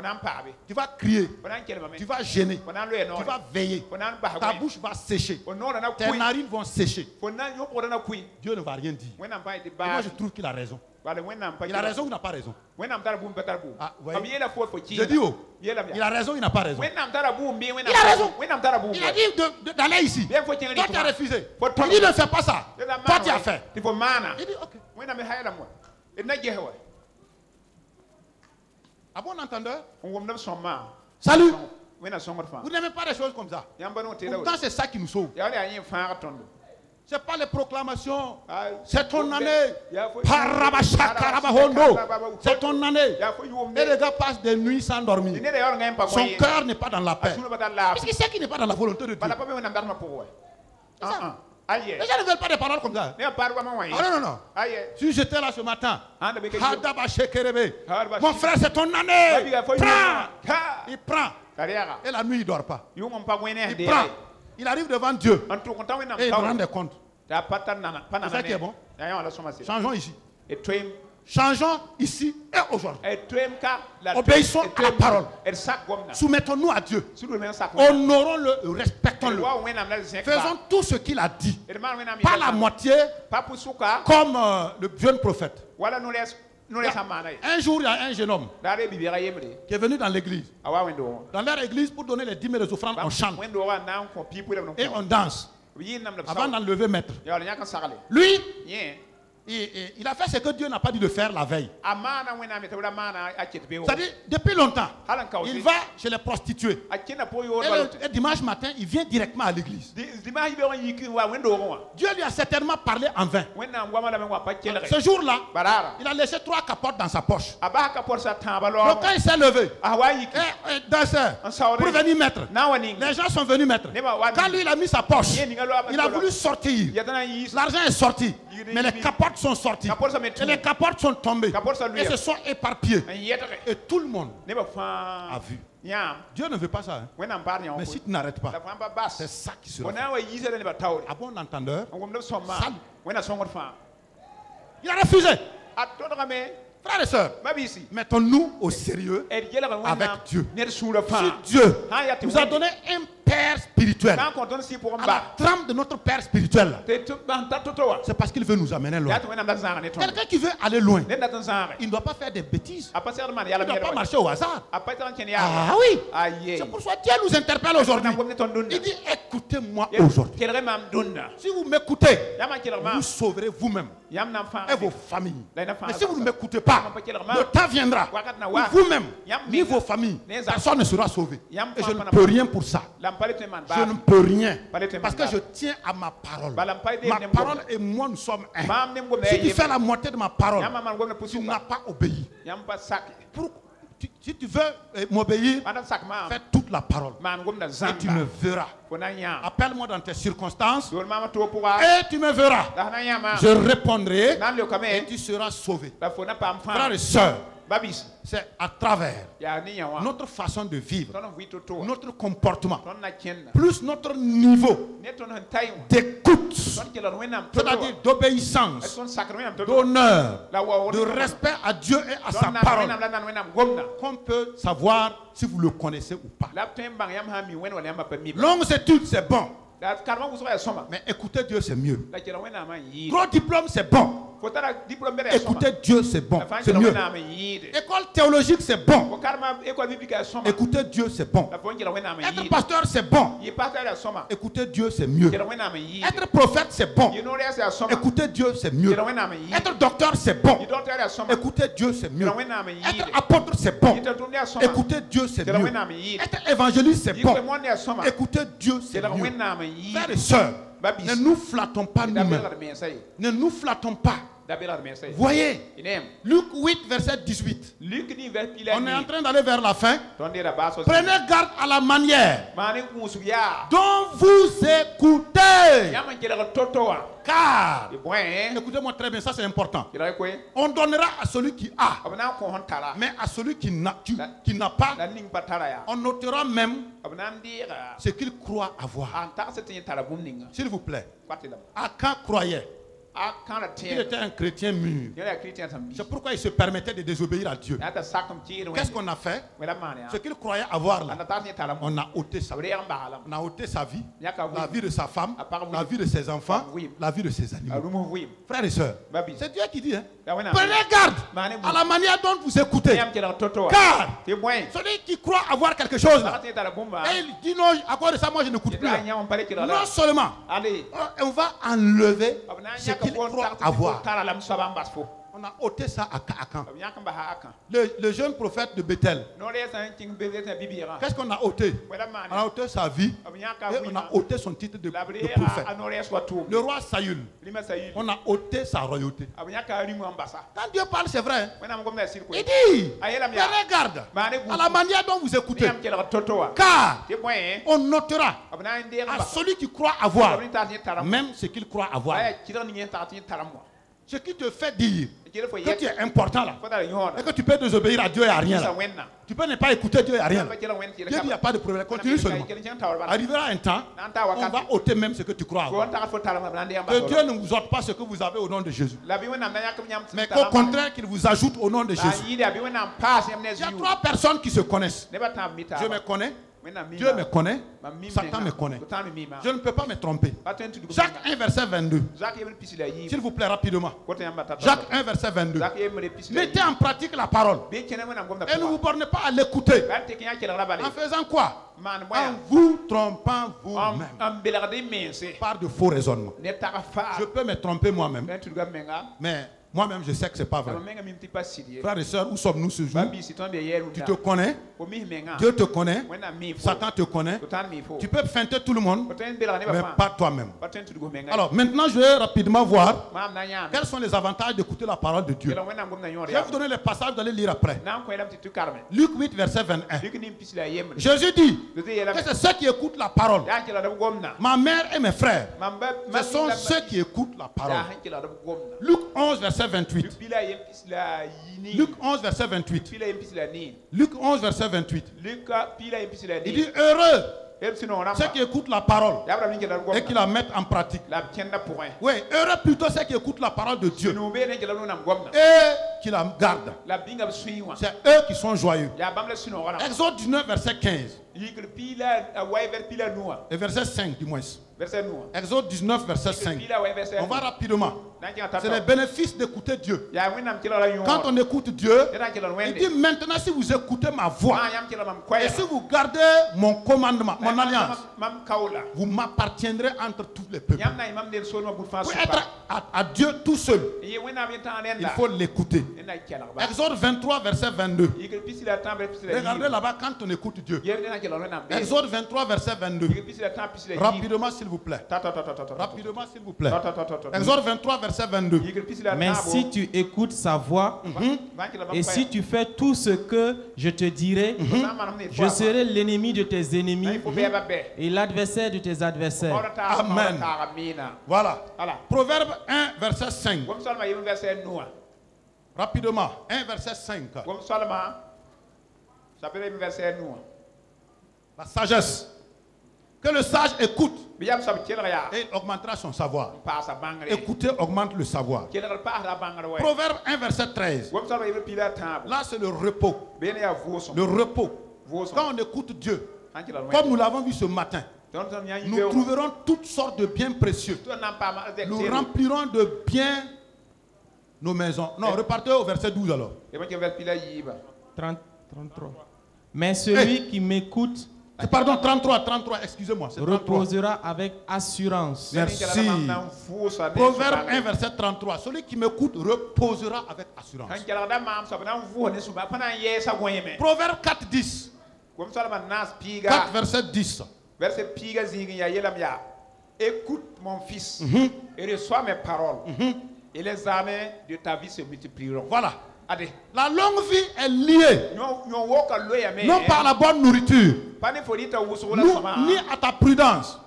Tu vas crier. Tu vas gêner. Tu vas veiller. Ta bouche va sécher. Tes narines vont sécher. Dieu ne va rien dire. Et moi, je trouve qu'il a raison. Il a raison ou il n'a pas raison? Ah, je dis oh, il a raison ou il n'a pas raison? Il a raison. Il a dit d'aller ici. Toi tu as refusé. Il dit ne fais pas ça. Toi tu as fait. Il dit ok. À bon entendeur. Salut. Vous n'aimez pas des choses comme ça. Pourtant, c'est ça qui nous sauve. Ce n'est pas les proclamations. C'est ton année. C'est ton année. Et les gars passent des nuits sans dormir. Son cœur n'est pas dans la paix. Puisqu'il sait qu'il n'est pas dans la volonté de Dieu. Les gens ne veulent pas des paroles comme ça. Non, non. Si j'étais là ce matin, mon frère, c'est ton année. Prends. Il prend. Et la nuit, il ne dort pas. Il prend. Il arrive devant Dieu. Et il rend des comptes. C'est ça qui est bon. Changeons ici. Changeons ici et aujourd'hui. Obéissons à la parole. Soumettons-nous à Dieu. Honorons-le, respectons-le. Faisons tout ce qu'il a dit. Pas la moitié, comme le jeune prophète. Un jour, il y a un jeune homme qui est venu dans l'église. Dans leur église, pour donner les 10 000 offrandes, on chante. Et on danse. Avant d'enlever maître. Lui, il a fait ce que Dieu n'a pas dit de faire la veille. C'est-à-dire, depuis longtemps, il va chez les prostituées. Et dimanche matin, il vient directement à l'église. Dieu lui a certainement parlé en vain. Ce jour-là, il a laissé 3 capotes dans sa poche. Donc quand il s'est levé, danseur, pour venir mettre, les gens sont venus mettre. Quand lui, il a mis sa poche, il a voulu sortir. L'argent est sorti. Mais les capotes sont sorties. Et les capotes sont tombées. Et se sont éparpillées. Et tout le monde a vu. Dieu ne veut pas ça. Mais si tu n'arrêtes pas, c'est ça qui sera fait. À bon entendeur, il a refusé. Frères et sœurs, mettons-nous au sérieux avec Dieu. Si Dieu nous a donné un Père spirituel, à la trame de notre Père spirituel, c'est parce qu'il veut nous amener loin. Quelqu'un qui veut aller loin, il ne doit pas faire des bêtises. Il ne doit pas marcher au hasard. Ah oui, c'est pour ça que Dieu nous interpelle aujourd'hui. Il dit, écoutez-moi aujourd'hui. Si vous m'écoutez, vous sauverez vous-même et vos familles. Mais si vous ne m'écoutez pas, le temps viendra où vous-même, ni vos familles, personne ne sera sauvé. Et je ne peux rien pour ça. Je ne peux rien. Parce que je tiens à ma parole. Ma parole et moi, nous sommes un. Si tu fais la moitié de ma parole, tu n'as pas obéi. Si tu veux m'obéir, fais toute la parole. Et tu me verras. Appelle-moi dans tes circonstances. Et tu me verras. Je répondrai. Et tu seras sauvé. Frères et sœurs, c'est à travers notre façon de vivre, notre comportement, plus notre niveau d'écoute, c'est-à-dire d'obéissance, d'honneur, de respect à Dieu et à sa parole, qu'on peut savoir si vous le connaissez ou pas. Longues études, c'est bon. Mais écouter Dieu, c'est mieux. Gros diplôme, c'est bon. Écouter Dieu, c'est bon. C'est mieux. École théologique, c'est bon. Écouter Dieu, c'est bon. Être pasteur, c'est bon. Écouter Dieu, c'est mieux. Être prophète, c'est bon. Écouter Dieu, c'est mieux. Être docteur, c'est bon. Écouter Dieu, c'est mieux. Être apôtre, c'est bon. Écouter Dieu, c'est mieux. Être évangéliste, c'est bon. Écouter Dieu, c'est mieux. Frères et sœurs, ne nous flattons pas nous-mêmes. Ne nous flattons pas. Voyez, Luc 8, verset 18. On est en train d'aller vers la fin. Prenez garde à la manière dont vous écoutez. Car, écoutez-moi très bien, ça c'est important. On donnera à celui qui a, mais à celui qui n'a pas, on notera même ce qu'il croit avoir. S'il vous plaît, Achan croyait. Il était un chrétien mûr. C'est pourquoi il se permettait de désobéir à Dieu. Qu'est-ce qu'on a fait? Ce qu'il croyait avoir là, on a ôté ça. On a ôté sa vie, la vie de sa femme, la vie de ses enfants, la vie de ses animaux. Frères et sœurs, c'est Dieu qui dit, hein? Prenez garde à la manière dont vous écoutez. Car celui qui croit avoir quelque chose là, et il dit non, à cause de ça, moi je n'écoute plus. Non seulement, on va enlever ce qu'il croit avoir. On a ôté ça à Akan. Le jeune prophète de Bethel. Qu'est-ce qu'on a ôté? On a ôté sa vie et on a ôté son titre de prophète. Le roi Saül, on a ôté sa royauté. Quand Dieu parle, c'est vrai. Il dit, regarde, à la manière dont vous écoutez, car on notera à celui qui croit avoir, même ce qu'il croit avoir. Ce qui te fait dire que tu es important là, et que tu peux désobéir à Dieu et à rien là. Tu peux ne pas écouter Dieu et à rien là. Dieu dit, il n'y a pas de problème, continue seulement. Arrivera un temps, on va ôter même ce que tu crois avoir. Que Dieu ne vous ôte pas ce que vous avez au nom de Jésus, mais qu'au contraire qu'il vous ajoute au nom de Jésus. Il y a 3 personnes qui se connaissent. Je me connais, Dieu me connaît, Satan me connaît. Je ne peux pas me tromper. Jacques 1 verset 22. S'il vous plaît rapidement. Jacques 1 verset 22. Mettez en pratique la parole. Et ne vous bornez pas à l'écouter. En faisant quoi? En vous trompant vous-même par de faux raisonnements. Je peux me tromper moi-même, mais moi-même, je sais que ce n'est pas vrai. Frères et sœurs, où sommes-nous ce jour? Tu te connais, Dieu te connaît, Satan te connaît. Tu peux feinter tout le monde, mais pas toi-même. Alors, maintenant, je vais rapidement voir quels sont les avantages d'écouter la parole de Dieu. Je vais vous donner les passages, vous allez lire après. Luc 8, verset 21. Jésus dit que c'est ceux qui écoutent la parole. Ma mère et mes frères, ce sont ceux qui écoutent la parole. Luc 11, verset 28. Luc 11, verset 28. Luc 11, verset 28. Il dit heureux ceux qui écoutent la parole et qui la mettent en pratique. Oui, heureux plutôt ceux qui écoutent la parole de Dieu et qui la gardent. C'est eux qui sont joyeux. Exode 19, verset 15. Et verset 5 du moins. Exode 19, verset 5. On va rapidement. C'est le bénéfice d'écouter Dieu. Quand on écoute Dieu, il dit maintenant si vous écoutez ma voix et si vous gardez mon commandement, mon alliance, vous m'appartiendrez entre tous les peuples. Pour être à Dieu tout seul, il faut l'écouter. Exode 23, verset 22. Regardez là-bas quand on écoute Dieu. Exode 23, verset 22. Rapidement, s'il vous plaît. Rapidement, s'il vous plaît. Exode 23, verset 22. Mais si tu écoutes sa voix, et si tu fais tout ce que je te dirai, je serai l'ennemi de tes ennemis et l'adversaire de tes adversaires. Amen. Voilà. Proverbe 1, verset 5. Rapidement. 1, verset 5. La sagesse. Que le sage écoute et il augmentera son savoir. Écouter augmente le savoir. Proverbe 1, verset 13. Là, c'est le repos. Le repos. Quand on écoute Dieu, comme nous l'avons vu ce matin, nous trouverons toutes sortes de biens précieux. Nous remplirons de biens nos maisons. Non, repartez au verset 12 alors. 33. Mais celui qui m'écoute, pardon, 33, excusez-moi. Reposera avec assurance. Merci. Proverbe 1, verset 33. Celui qui m'écoute reposera avec assurance. Proverbe 4, 10. 4, verset 10. Écoute mon fils et reçois mes paroles et les années de ta vie se multiplieront. Voilà. La longue vie est liée non par la bonne nourriture, ni à ta prudence.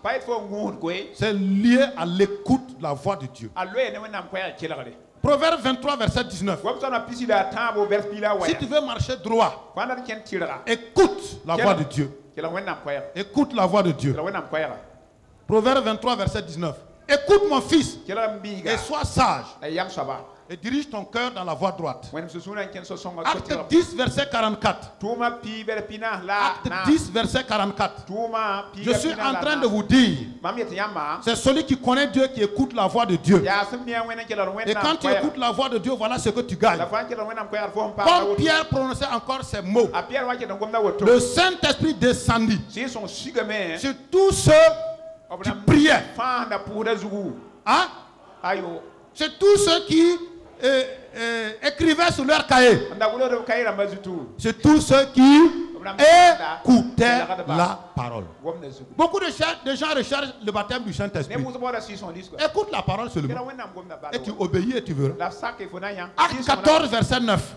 C'est lié à l'écoute de la voix de Dieu. Proverbe 23, verset 19. Si tu veux marcher droit, écoute la voix de Dieu. Écoute la voix de Dieu. Proverbe 23, verset 19. Écoute mon fils et sois sage. Et dirige ton cœur dans la voie droite. Acte 10, verset 44. Acte 10, verset 44. Je suis en train de vous dire, c'est celui qui connaît Dieu qui écoute la voix de Dieu. Et quand tu écoutes la voix de Dieu, voilà ce que tu gagnes. Comme Pierre prononçait encore ces mots, le Saint-Esprit descendit sur tous ceux qui priaient. Hein? C'est tous ceux qui écrivaient sur leur cahier. C'est tous ceux qui écoutaient la parole. Beaucoup de gens recherchent le baptême du Saint-Esprit. Écoute la parole seulement. Et tu obéis et tu verras. Acte 14, verset 9.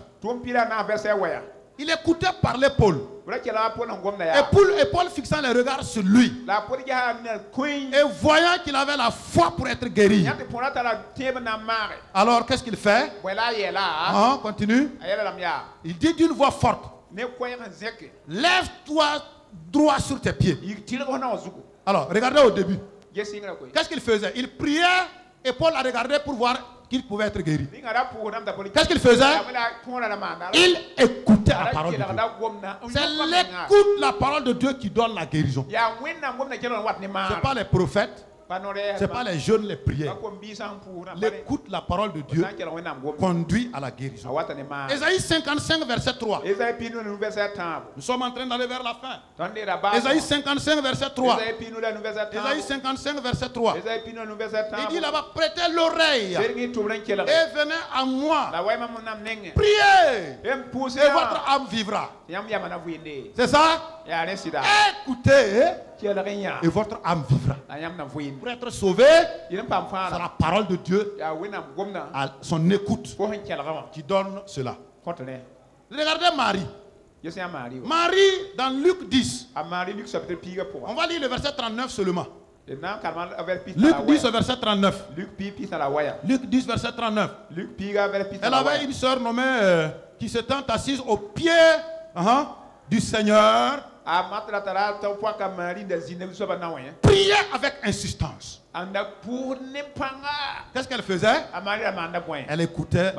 Il écoutait parler Paul. Et Paul fixant les regards sur lui. Et voyant qu'il avait la foi pour être guéri. Alors qu'est-ce qu'il fait? Continue. Il dit d'une voix forte. Lève-toi droit sur tes pieds. Alors regardez au début. Qu'est-ce qu'il faisait? Il priait et Paul a regardé pour voir qu'il pouvait être guéri. Qu'est-ce qu'il faisait? Il écoutait la parole de Dieu. C'est l'écoute de la parole de Dieu qui donne la guérison. Ce n'est pas les prophètes. Ce n'est pas les jeunes, les prières. L'écoute de la parole de Dieu conduit à la guérison. Ésaïe 55, verset 3. Nous sommes en train d'aller vers la fin. Ésaïe 55, verset 3. Ésaïe 55, verset 3. Il dit là-bas, prêtez l'oreille et venez à moi. Priez et votre âme vivra. C'est ça? Écoutez et votre âme vivra. Pour être sauvé, c'est la parole de Dieu, à son écoute, qui donne cela. Regardez Marie. Marie dans Luc 10. On va lire le verset 39 seulement. Luc 10, verset 39. Luc 10, verset 39. Elle avait une sœur nommée qui s'était assise au pied du Seigneur. Priait avec insistance. Qu'est-ce qu'elle faisait? Elle écoutait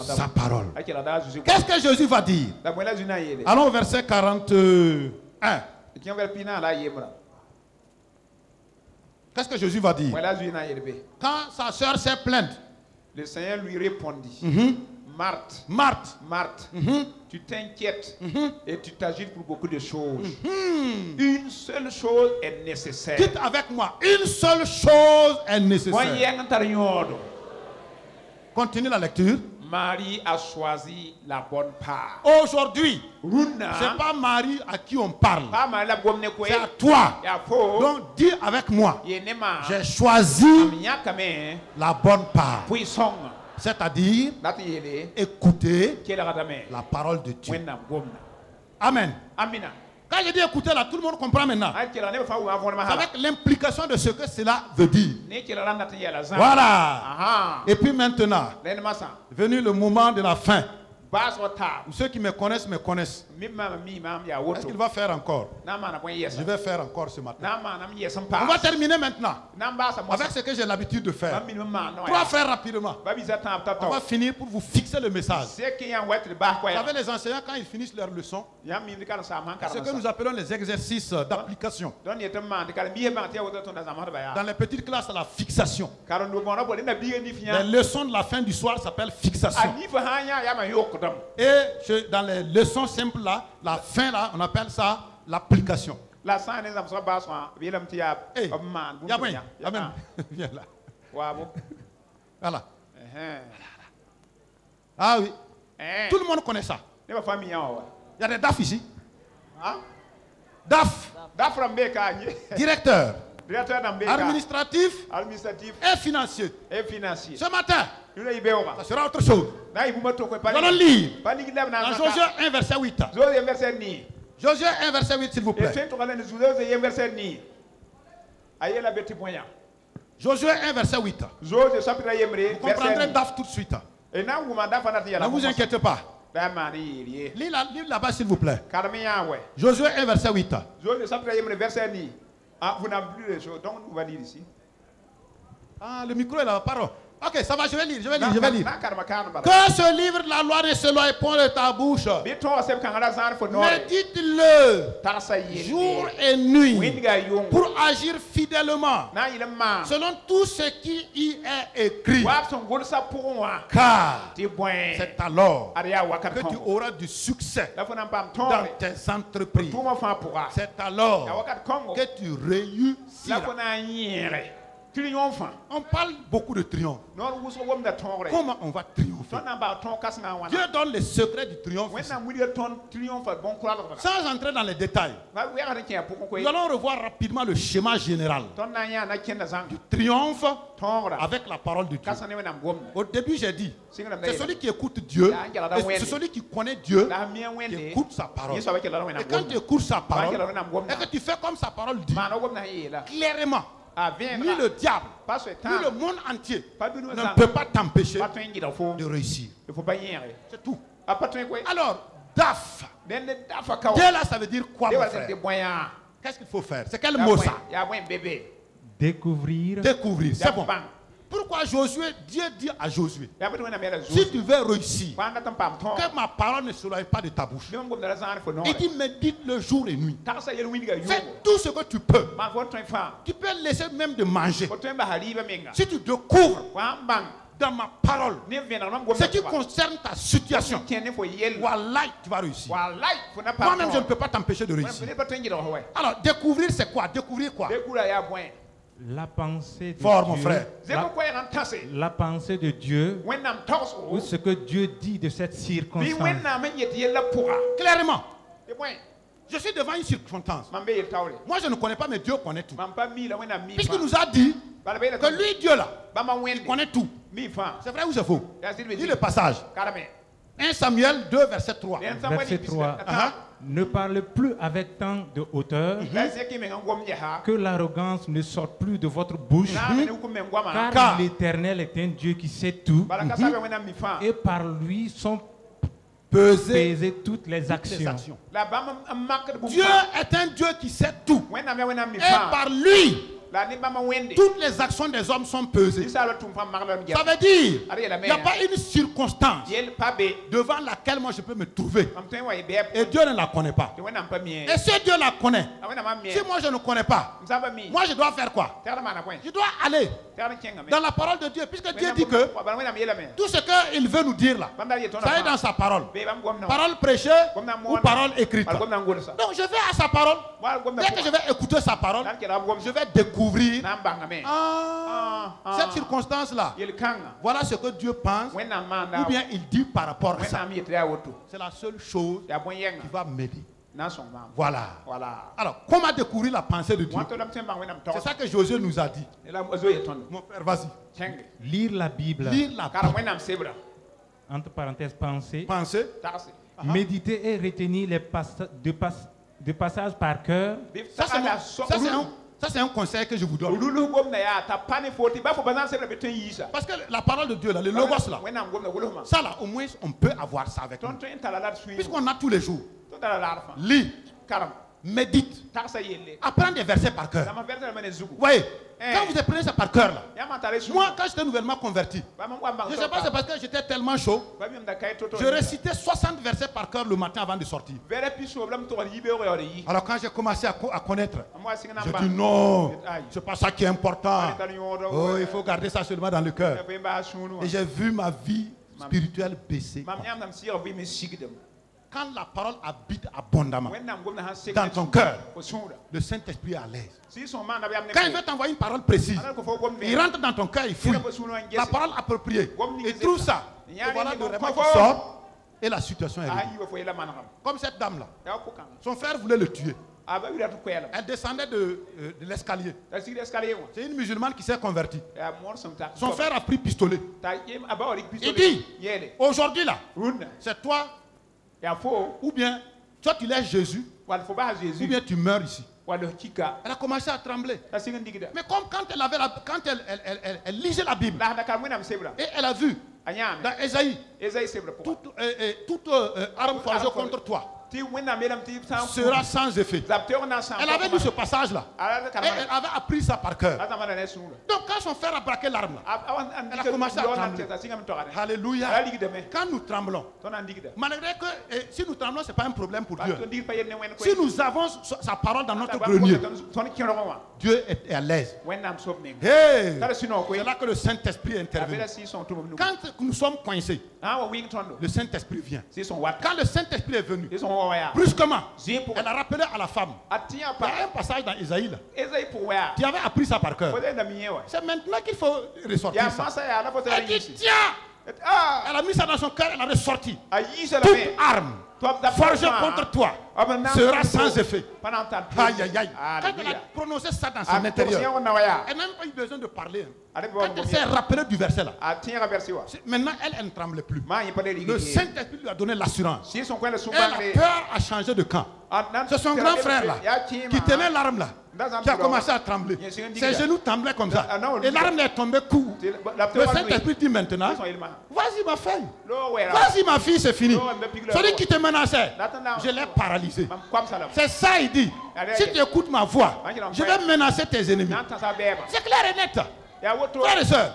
sa parole. Qu'est-ce que Jésus va dire? Allons au verset 41. Qu'est-ce que Jésus va dire? Quand sa sœur s'est plainte, le Seigneur lui répondit. Marthe, Marthe, tu t'inquiètes et tu t'agites pour beaucoup de choses. Une seule chose est nécessaire. Dites avec moi, une seule chose est nécessaire. Continue la lecture. Marie a choisi la bonne part. Aujourd'hui, ce n'est pas Marie à qui on parle. C'est à toi. Donc dis avec moi, j'ai choisi la bonne part. C'est-à-dire écouter la parole de Dieu. Amen. Quand je dis écouter là, tout le monde comprend maintenant. Avec l'implication de ce que cela veut dire. Voilà. Et puis maintenant, venu le moment de la fin. Ceux qui me connaissent. Est-ce qu'il va faire encore? Je vais faire encore ce matin. On va terminer maintenant avec ce que j'ai l'habitude de faire. 3 frères rapidement. On va finir pour vous fixer le message. Vous savez, les enseignants, quand ils finissent leur leçon, ce que nous appelons les exercices d'application. Dans les petites classes, la fixation. Les leçons de la fin du soir s'appellent fixation. Et dans les leçons simples là, la fin là, on appelle ça l'application. Viens là. Voilà. Ah oui. Tout le monde connaît ça. Il y a des DAF ici. DAF. Directeur. Administratif et financier. Ce matin, ça sera autre chose. Nous allons lire dans Josué 1 verset 8. Josué 1 verset 8 s'il vous plaît. Josué 1 verset 8. Vous comprendrez DAF tout de suite. Ne vous inquiétez pas. Lis là-bas s'il vous plaît. Josué 1 verset 8. Ah, vous n'avez plus les choses, donc on va lire ici. Ah, le micro est là, pardon. Ok, ça va, je vais lire. Que ce livre de la loi ne s'éloigne point de ta bouche. Mais dites-le jour et nuit pour agir fidèlement selon tout ce qui y est écrit. Car c'est alors que tu auras du succès dans tes entreprises. C'est alors que tu réussiras. On parle beaucoup de triomphe. Comment on va triompher? Dieu donne les secrets du triomphe. Sans entrer dans les détails, nous allons revoir rapidement le schéma général du triomphe avec la parole de Dieu. Au début, j'ai dit, c'est celui qui écoute Dieu, c'est celui qui connaît Dieu, qui écoute sa parole. Et quand tu écoutes sa parole, et que tu fais comme sa parole dit, clairement, ni le diable, ni le monde entier ne peut pas t'empêcher de réussir. C'est tout. Alors, DAF. Dès là, ça veut dire quoi, mon frère? Qu'est-ce qu'il faut faire? C'est quel mot ça? Découvrir. Découvrir, c'est bon. Pourquoi Josué, Dieu dit à Josué, si tu veux réussir, que ma parole ne s'éloigne pas de ta bouche. Il dit, médite le jour et nuit. Fais tout ce que tu peux. Tu peux laisser même de manger. Si tu découvres dans ma parole ce qui concerne ta situation, voilà, tu vas réussir. Moi-même, je ne peux pas t'empêcher de réussir. Alors, découvrir, c'est quoi? Découvrir quoi? La pensée de Fort, Dieu, mon frère. la pensée de Dieu, ou ce que Dieu dit de cette circonstance. Clairement. Je suis devant une circonstance. Moi, je ne connais pas, mais Dieu connaît tout. Puisqu'il nous a dit que lui, Dieu là, il connaît tout. C'est vrai ou c'est faux? Dis le passage. 1 Samuel 2, verset 3. Verset 3. Ne parle plus avec tant de hauteur, que l'arrogance ne sorte plus de votre bouche, car l'Éternel est un Dieu qui sait tout, et par lui sont pesées toutes les actions. Dieu est un Dieu qui sait tout, et par lui toutes les actions des hommes sont pesées. Ça veut dire, il n'y a pas une circonstance devant laquelle moi je peux me trouver et Dieu ne la connaît pas. Et si Dieu la connaît, si moi je ne connais pas, moi je dois faire quoi? Je dois aller dans la parole de Dieu, puisque Dieu dit que tout ce qu'il veut nous dire là, ça est dans sa parole. Parole prêchée ou parole écrite. Donc je vais à sa parole. Dès que je vais écouter sa parole, je vais découvrir cette circonstance-là. Voilà ce que Dieu pense, ou bien il dit par rapport à ça. C'est la seule chose qui va m'aider. Voilà. Alors, comment découvrir la pensée de Dieu? C'est ça que Josué nous a dit. Mon frère, vas-y. Lire la Bible. Lire la Bible. Entre parenthèses, penser. Méditer et retenir les passages par cœur. Ça, c'est un conseil que je vous donne. Parce que la parole de Dieu, là, le logos là, ça là, au moins, on peut avoir ça avec nous. Puisqu'on a tous les jours. Lis, médite, apprends des versets par cœur. Vous voyez, quand vous apprenez ça par cœur là, moi quand j'étais nouvellement converti, je ne sais pas, c'est parce que j'étais tellement chaud, je récitais 60 versets par cœur le matin avant de sortir. Alors quand j'ai commencé à connaître, je dis non, c'est pas ça qui est important. Oh, il faut garder ça seulement dans le cœur. Et j'ai vu ma vie spirituelle baisser. Quand la parole habite abondamment dans ton cœur, le Saint-Esprit est à l'aise. Quand il veut t'envoyer une parole précise, il rentre dans ton cœur, il fouille la parole appropriée. Il trouve ça. Et voilà le réveil qui sort et la situation est réglée. Comme cette dame-là. Son frère voulait le tuer. Elle descendait de l'escalier. C'est une musulmane qui s'est convertie. Son frère a pris pistolet. Il dit, aujourd'hui là, c'est toi. Ou bien, toi tu laisses Jésus, ou bien tu meurs ici. Elle a commencé à trembler. Mais comme quand elle lisait la Bible, et elle a vu dans Ésaïe, toute arme forgée contre toi sera sans effet. Elle avait lu ce passage-là. Et elle avait appris ça par cœur. Donc quand son frère a braqué l'arme, elle a commencé à trembler. Alléluia. Quand nous tremblons, malgré que si nous tremblons, ce n'est pas un problème pour Dieu. Si nous avons sa parole dans notre grenier, Dieu est à l'aise. Hey, c'est là que le Saint-Esprit est intervenu. Quand nous sommes coincés, le Saint-Esprit vient. Quand le Saint-Esprit est venu, brusquement, elle a rappelé à la femme. Il y a un passage dans Isaïe là. Tu avais appris ça par cœur. C'est maintenant qu'il faut ressortir ça. Elle dit tiens. Elle a mis ça dans son cœur, elle a ressorti. Toute arme forgée contre toi sera sans effet. Aïe aïe aïe. Quand elle a prononcé ça dans son intérieur, elle n'a même pas eu besoin de parler. Quand elle s'est rappelée du verset là, maintenant elle ne tremble plus. Le Saint-Esprit lui a donné l'assurance. Elle a peur à changer de camp. C'est son grand frère là qui tenait l'arme là, qui a commencé à trembler. Ses genoux tremblaient comme ça. Et l'arme est tombée coup. Le Saint-Esprit dit maintenant, vas-y ma fille, vas-y ma fille, c'est fini. Celui qui te menaçait, je l'ai paralysé. C'est ça il dit. Si tu écoutes ma voix, je vais menacer tes ennemis. C'est clair et net. Frères et sœurs,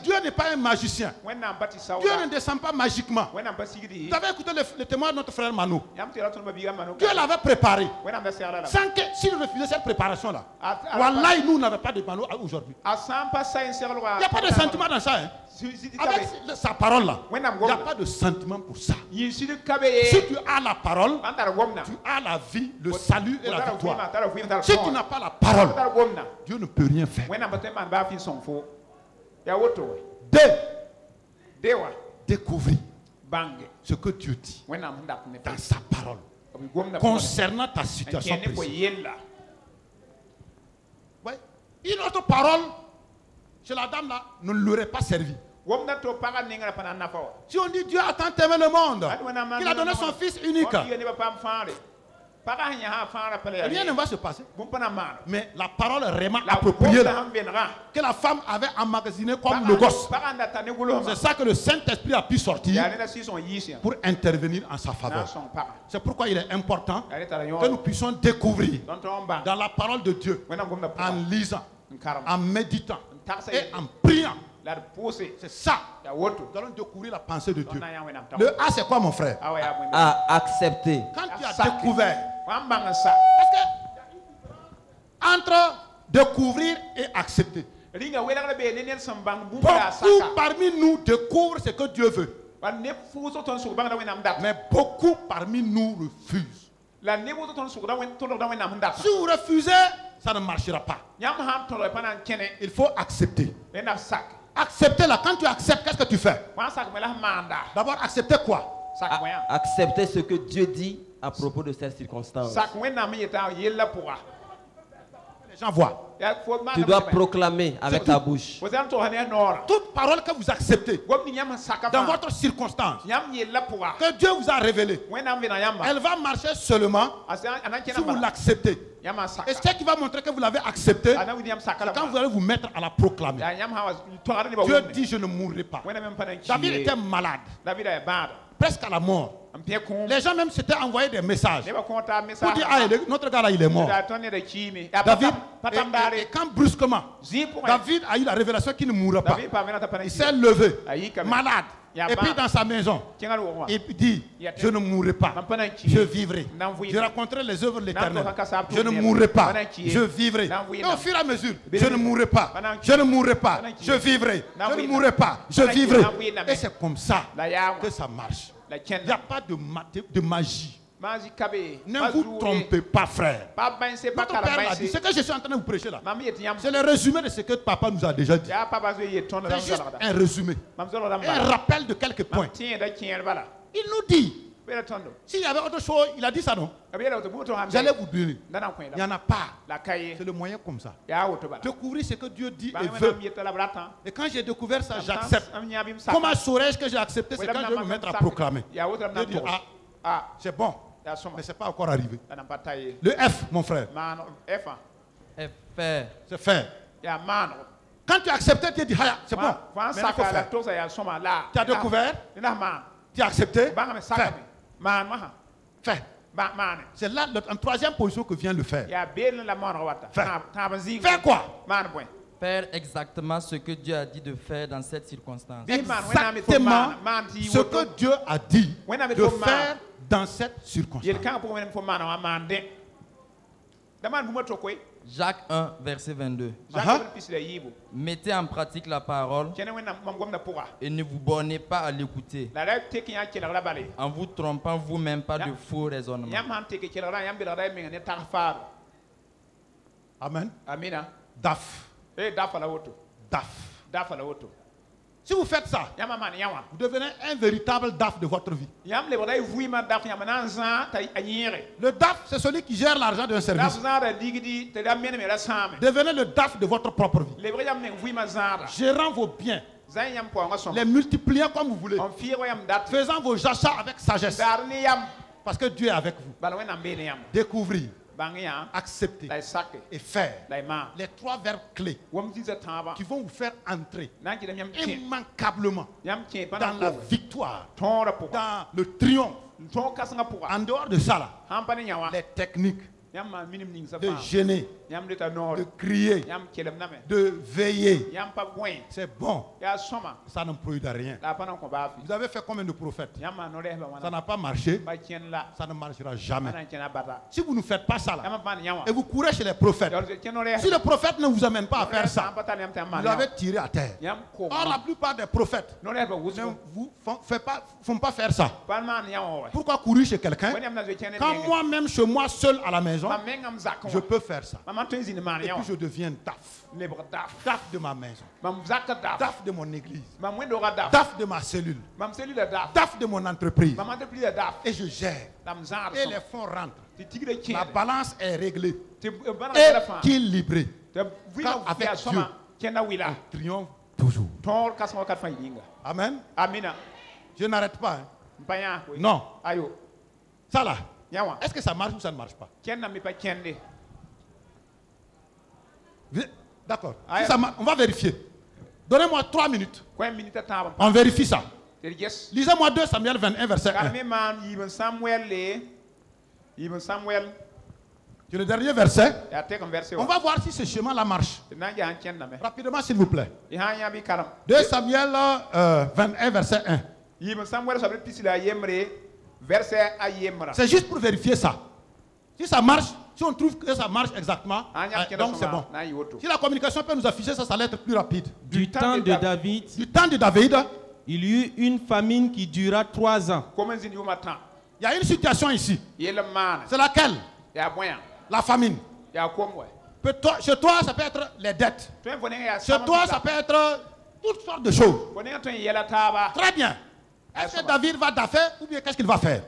Dieu n'est pas un magicien. Dieu ne descend pas magiquement. Vous avez écouté le témoin de notre frère Manu. Dieu l'avait préparé. Sans que, s'il refusait cette préparation-là, Wallahi, nous n'avons pas de Manu aujourd'hui. Il n'y a pas de sentiment dans ça. Hein. Avec sa parole-là, il n'y a pas de sentiment pour ça. Si tu as la parole, tu as la vie, le salut et la victoire. Si tu n'as pas la parole, Dieu ne peut rien faire. Découvrir ce que Dieu dit dans sa parole concernant ta situation précise. Ouais. Une autre parole chez la dame là ne l'aurait pas servi. Si on dit Dieu a tant aimé le monde qu'il a donné son fils unique, rien ne va se passer. Mais la parole vraiment appropriée là, que la femme avait emmagasiné comme le gosse, c'est ça que le Saint-Esprit a pu sortir pour intervenir en sa faveur. C'est pourquoi il est important que nous puissions découvrir dans la parole de Dieu, en lisant, en méditant et en priant. C'est ça. Nous allons découvrir la pensée de Dieu. Le A, c'est quoi, mon frère? À accepter. Quand tu as découvert, parce que entre découvrir et accepter, beaucoup parmi nous découvrent ce que Dieu veut, mais beaucoup parmi nous refusent. Si vous refusez, ça ne marchera pas. Il faut accepter. Accepter là, quand tu acceptes, qu'est-ce que tu fais? D'abord, accepter quoi? Accepter ce que Dieu dit à propos de cette circonstance. Les gens voient. Tu dois proclamer avec ta bouche. Toute parole que vous acceptez dans votre circonstance, que Dieu vous a révélée, elle va marcher seulement si vous l'acceptez. Et ce qui va montrer que vous l'avez accepté, c'est quand vous allez vous mettre à la proclamer. Dieu dit je ne mourrai pas. David était malade, presque à la mort. Les gens même s'étaient envoyé des messages pour dire ah, notre gars là il est mort. David, et quand brusquement David a eu la révélation qu'il ne mourra pas, il s'est levé malade. Et puis dans sa maison, il dit je ne mourrai pas, je vivrai, je raconterai les œuvres de l'Éternel, je ne mourrai pas, je vivrai. Et au fur et à mesure, je ne mourrai pas, je ne mourrai pas, je vivrai, je ne mourrai pas, je vivrai. Et c'est comme ça que ça marche. Il n'y a pas de magie. Ne vous trompez pas, frère. Notre père l'a dit. Ce que je suis en train de vous prêcher là, c'est le résumé de ce que papa nous a déjà dit. C'est juste un résumé, un rappel de quelques points. Il nous dit, s'il y avait autre chose, il a dit ça non? J'allais vous donner. Il n'y en a pas. C'est le moyen comme ça. Découvrir ce que Dieu dit et veut. Et quand j'ai découvert ça, j'accepte. Comment saurais-je que j'ai accepté? C'est quand je vais me mettre à proclamer. Je dis, ah, c'est bon. Mais ce n'est pas encore arrivé. Le F, mon frère. C'est faire. Quand tu as accepté, tu dis, c'est bon. Tu as découvert, tu as accepté, fais. C'est là, en troisième position que vient le faire. Faire quoi? Faire exactement ce que Dieu a dit de faire dans cette circonstance. Exactement ce que Dieu a dit de faire dans cette circonstance. Jacques 1, verset 22. Mettez en pratique la parole et ne vous bornez pas à l'écouter, en vous trompant vous-même par de faux raisonnements. Amen. Amina. Daf. Daf. Si vous faites ça, vous devenez un véritable DAF de votre vie. Le DAF, c'est celui qui gère l'argent d'un service. Devenez le DAF de votre propre vie. Gérant vos biens, les multipliant comme vous voulez, faisant vos achats avec sagesse. Parce que Dieu est avec vous. Découvrir, accepter et faire les 3 verbes clés qui vont vous faire entrer immanquablement dans la victoire, dans le triomphe. En dehors de ça, là, les techniques de gêner, de crier, de veiller, c'est bon. Ça ne produit rien. Vous avez fait combien de prophètes? Ça n'a pas marché. Ça ne marchera jamais. Si vous ne faites pas ça là, et vous courez chez les prophètes, si le prophète ne vous amène pas à faire ça, vous l'avez tiré à terre. Or la plupart des prophètes ne vous font pas faire ça. Pourquoi courir chez quelqu'un quand moi-même chez moi seul à la maison je peux faire ça? Et puis je deviens DAF. DAF de ma maison, DAF de mon église, DAF de ma cellule, DAF de mon entreprise. Et je gère. Et les fonds rentrent. La balance est réglée, équilibrée. Avec Dieu, on triomphe toujours. Amen. Je n'arrête pas. Hein. Non. Ça là, est-ce que ça marche ou ça ne marche pas? D'accord. Si on va vérifier. Donnez-moi 3 minutes. On vérifie ça. Lisez-moi 2 Samuel 21, verset 1. C'est le dernier verset. On va voir si ce chemin-là marche. Rapidement, s'il vous plaît. 2 Samuel 21, verset 1. C'est juste pour vérifier ça. Si ça marche, si on trouve que ça marche exactement, donc c'est bon. Si la communication peut nous afficher ça, ça va être plus rapide. Du temps de David, il y eut une famine qui dura 3 ans. Il y a une situation ici. C'est laquelle? La famine. Chez toi, ça peut être les dettes. Chez toi, ça peut être toutes sortes de choses. Très bien. Est-ce que David va daffer ou bien qu'est-ce qu'il va faire?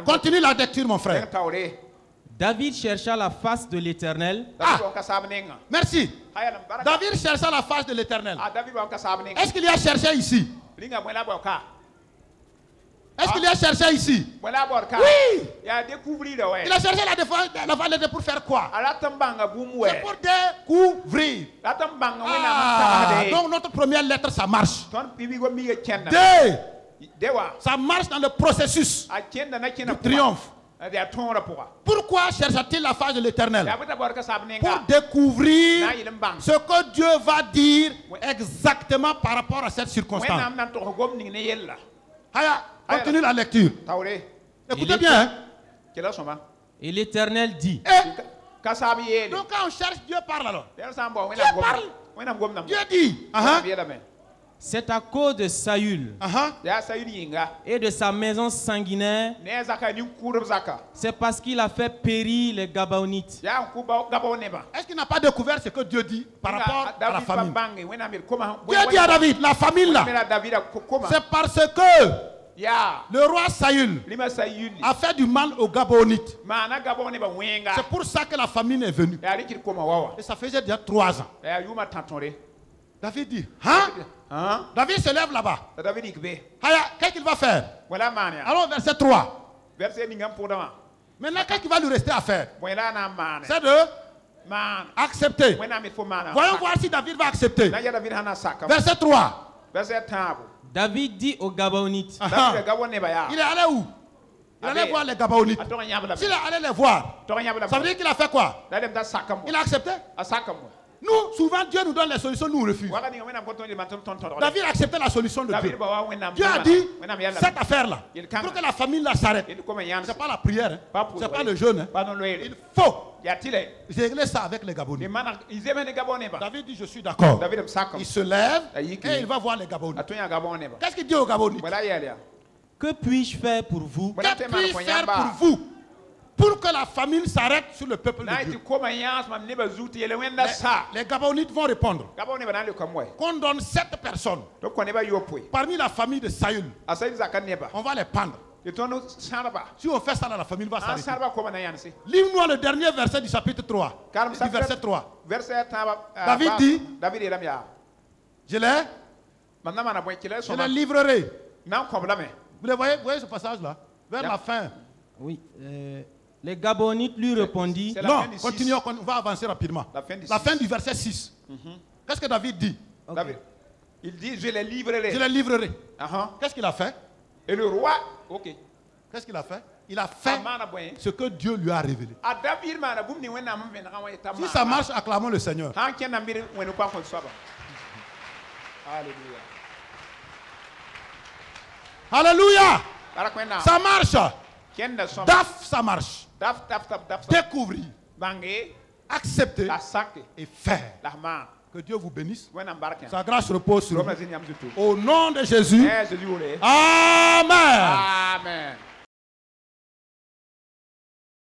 Continue la lecture, mon frère. David chercha la face de l'Éternel. Merci. David chercha la face de l'Éternel. Est-ce qu'il y a cherché ici? Est-ce qu'il a cherché ici? Oui. Il a cherché la vallée pour faire quoi? C'est pour découvrir. Donc notre première lettre, ça marche. Ça marche dans le processus du triomphe. Pourquoi cherche-t-il la face de l'Éternel? Pour découvrir ce que Dieu va dire exactement par rapport à cette circonstance. Continue la lecture. Écoutez bien. Hein? Et l'Éternel dit. Donc quand on cherche, Dieu parle alors. Dieu parle. Dieu dit. C'est à cause de Saül et de sa maison sanguinaire. C'est parce qu'il a fait périr les Gabaonites. Est-ce qu'il n'a pas découvert ce que Dieu dit par rapport à la famine? Dieu dit à David, la famine là, c'est parce que le roi Saül a fait du mal aux Gabaonites. C'est pour ça que la famine est venue. Et ça faisait déjà 3 ans. David dit, David se lève là-bas. Qu'est-ce qu'il va faire? Alors verset 3. Maintenant, qu'est-ce qu'il va lui rester à faire? C'est de accepter. Voyons voir si David va accepter. Verset 3. David dit aux Gabaonites. Il est allé où? Il allait voir les Gabaonites. S'il est allé les voir, ça veut dire qu'il a fait quoi? Il a accepté. Nous, souvent, Dieu nous donne les solutions, nous on refuse. David a accepté la solution de Dieu. Dieu a dit, cette affaire-là, pour que la famille là s'arrête, ce n'est pas la prière, ce n'est pas le jeûne. Il faut J'ai réglé ça avec les Gabonais. David dit, je suis d'accord. Il se lève et il va voir les Gabonais. Qu'est-ce qu'il dit aux Gabonais? Que puis-je faire pour vous? Que puis-je faire pour vous? Pour que la famine s'arrête sur le peuple de Dieu. Les Gabonites vont répondre qu'on donne 7 personnes parmi la famille de Saül. On va les pendre. Si on fait ça, la famille va s'arrêter. Lis-nous le dernier verset du chapitre 3. Du verset 3. David dit, je les livrerai. Vous les voyez ce passage-là? Vers la fin. Oui. Les Gabonites lui répondirent. Non, continuons, on va avancer rapidement. La fin du verset 6. Qu'est-ce que David dit? Okay. Il dit, je les livrerai. Je les livrerai. Qu'est-ce qu'il a fait? Et le roi, qu'est-ce qu'il a fait? Il a fait ce que Dieu lui a révélé. Si ça marche, acclamons le Seigneur. Alléluia. Ça marche. Daf, ça marche. Découvrir, accepter et faire. Que Dieu vous bénisse. Sa grâce repose sur vous. Au nom de Jésus. Amen.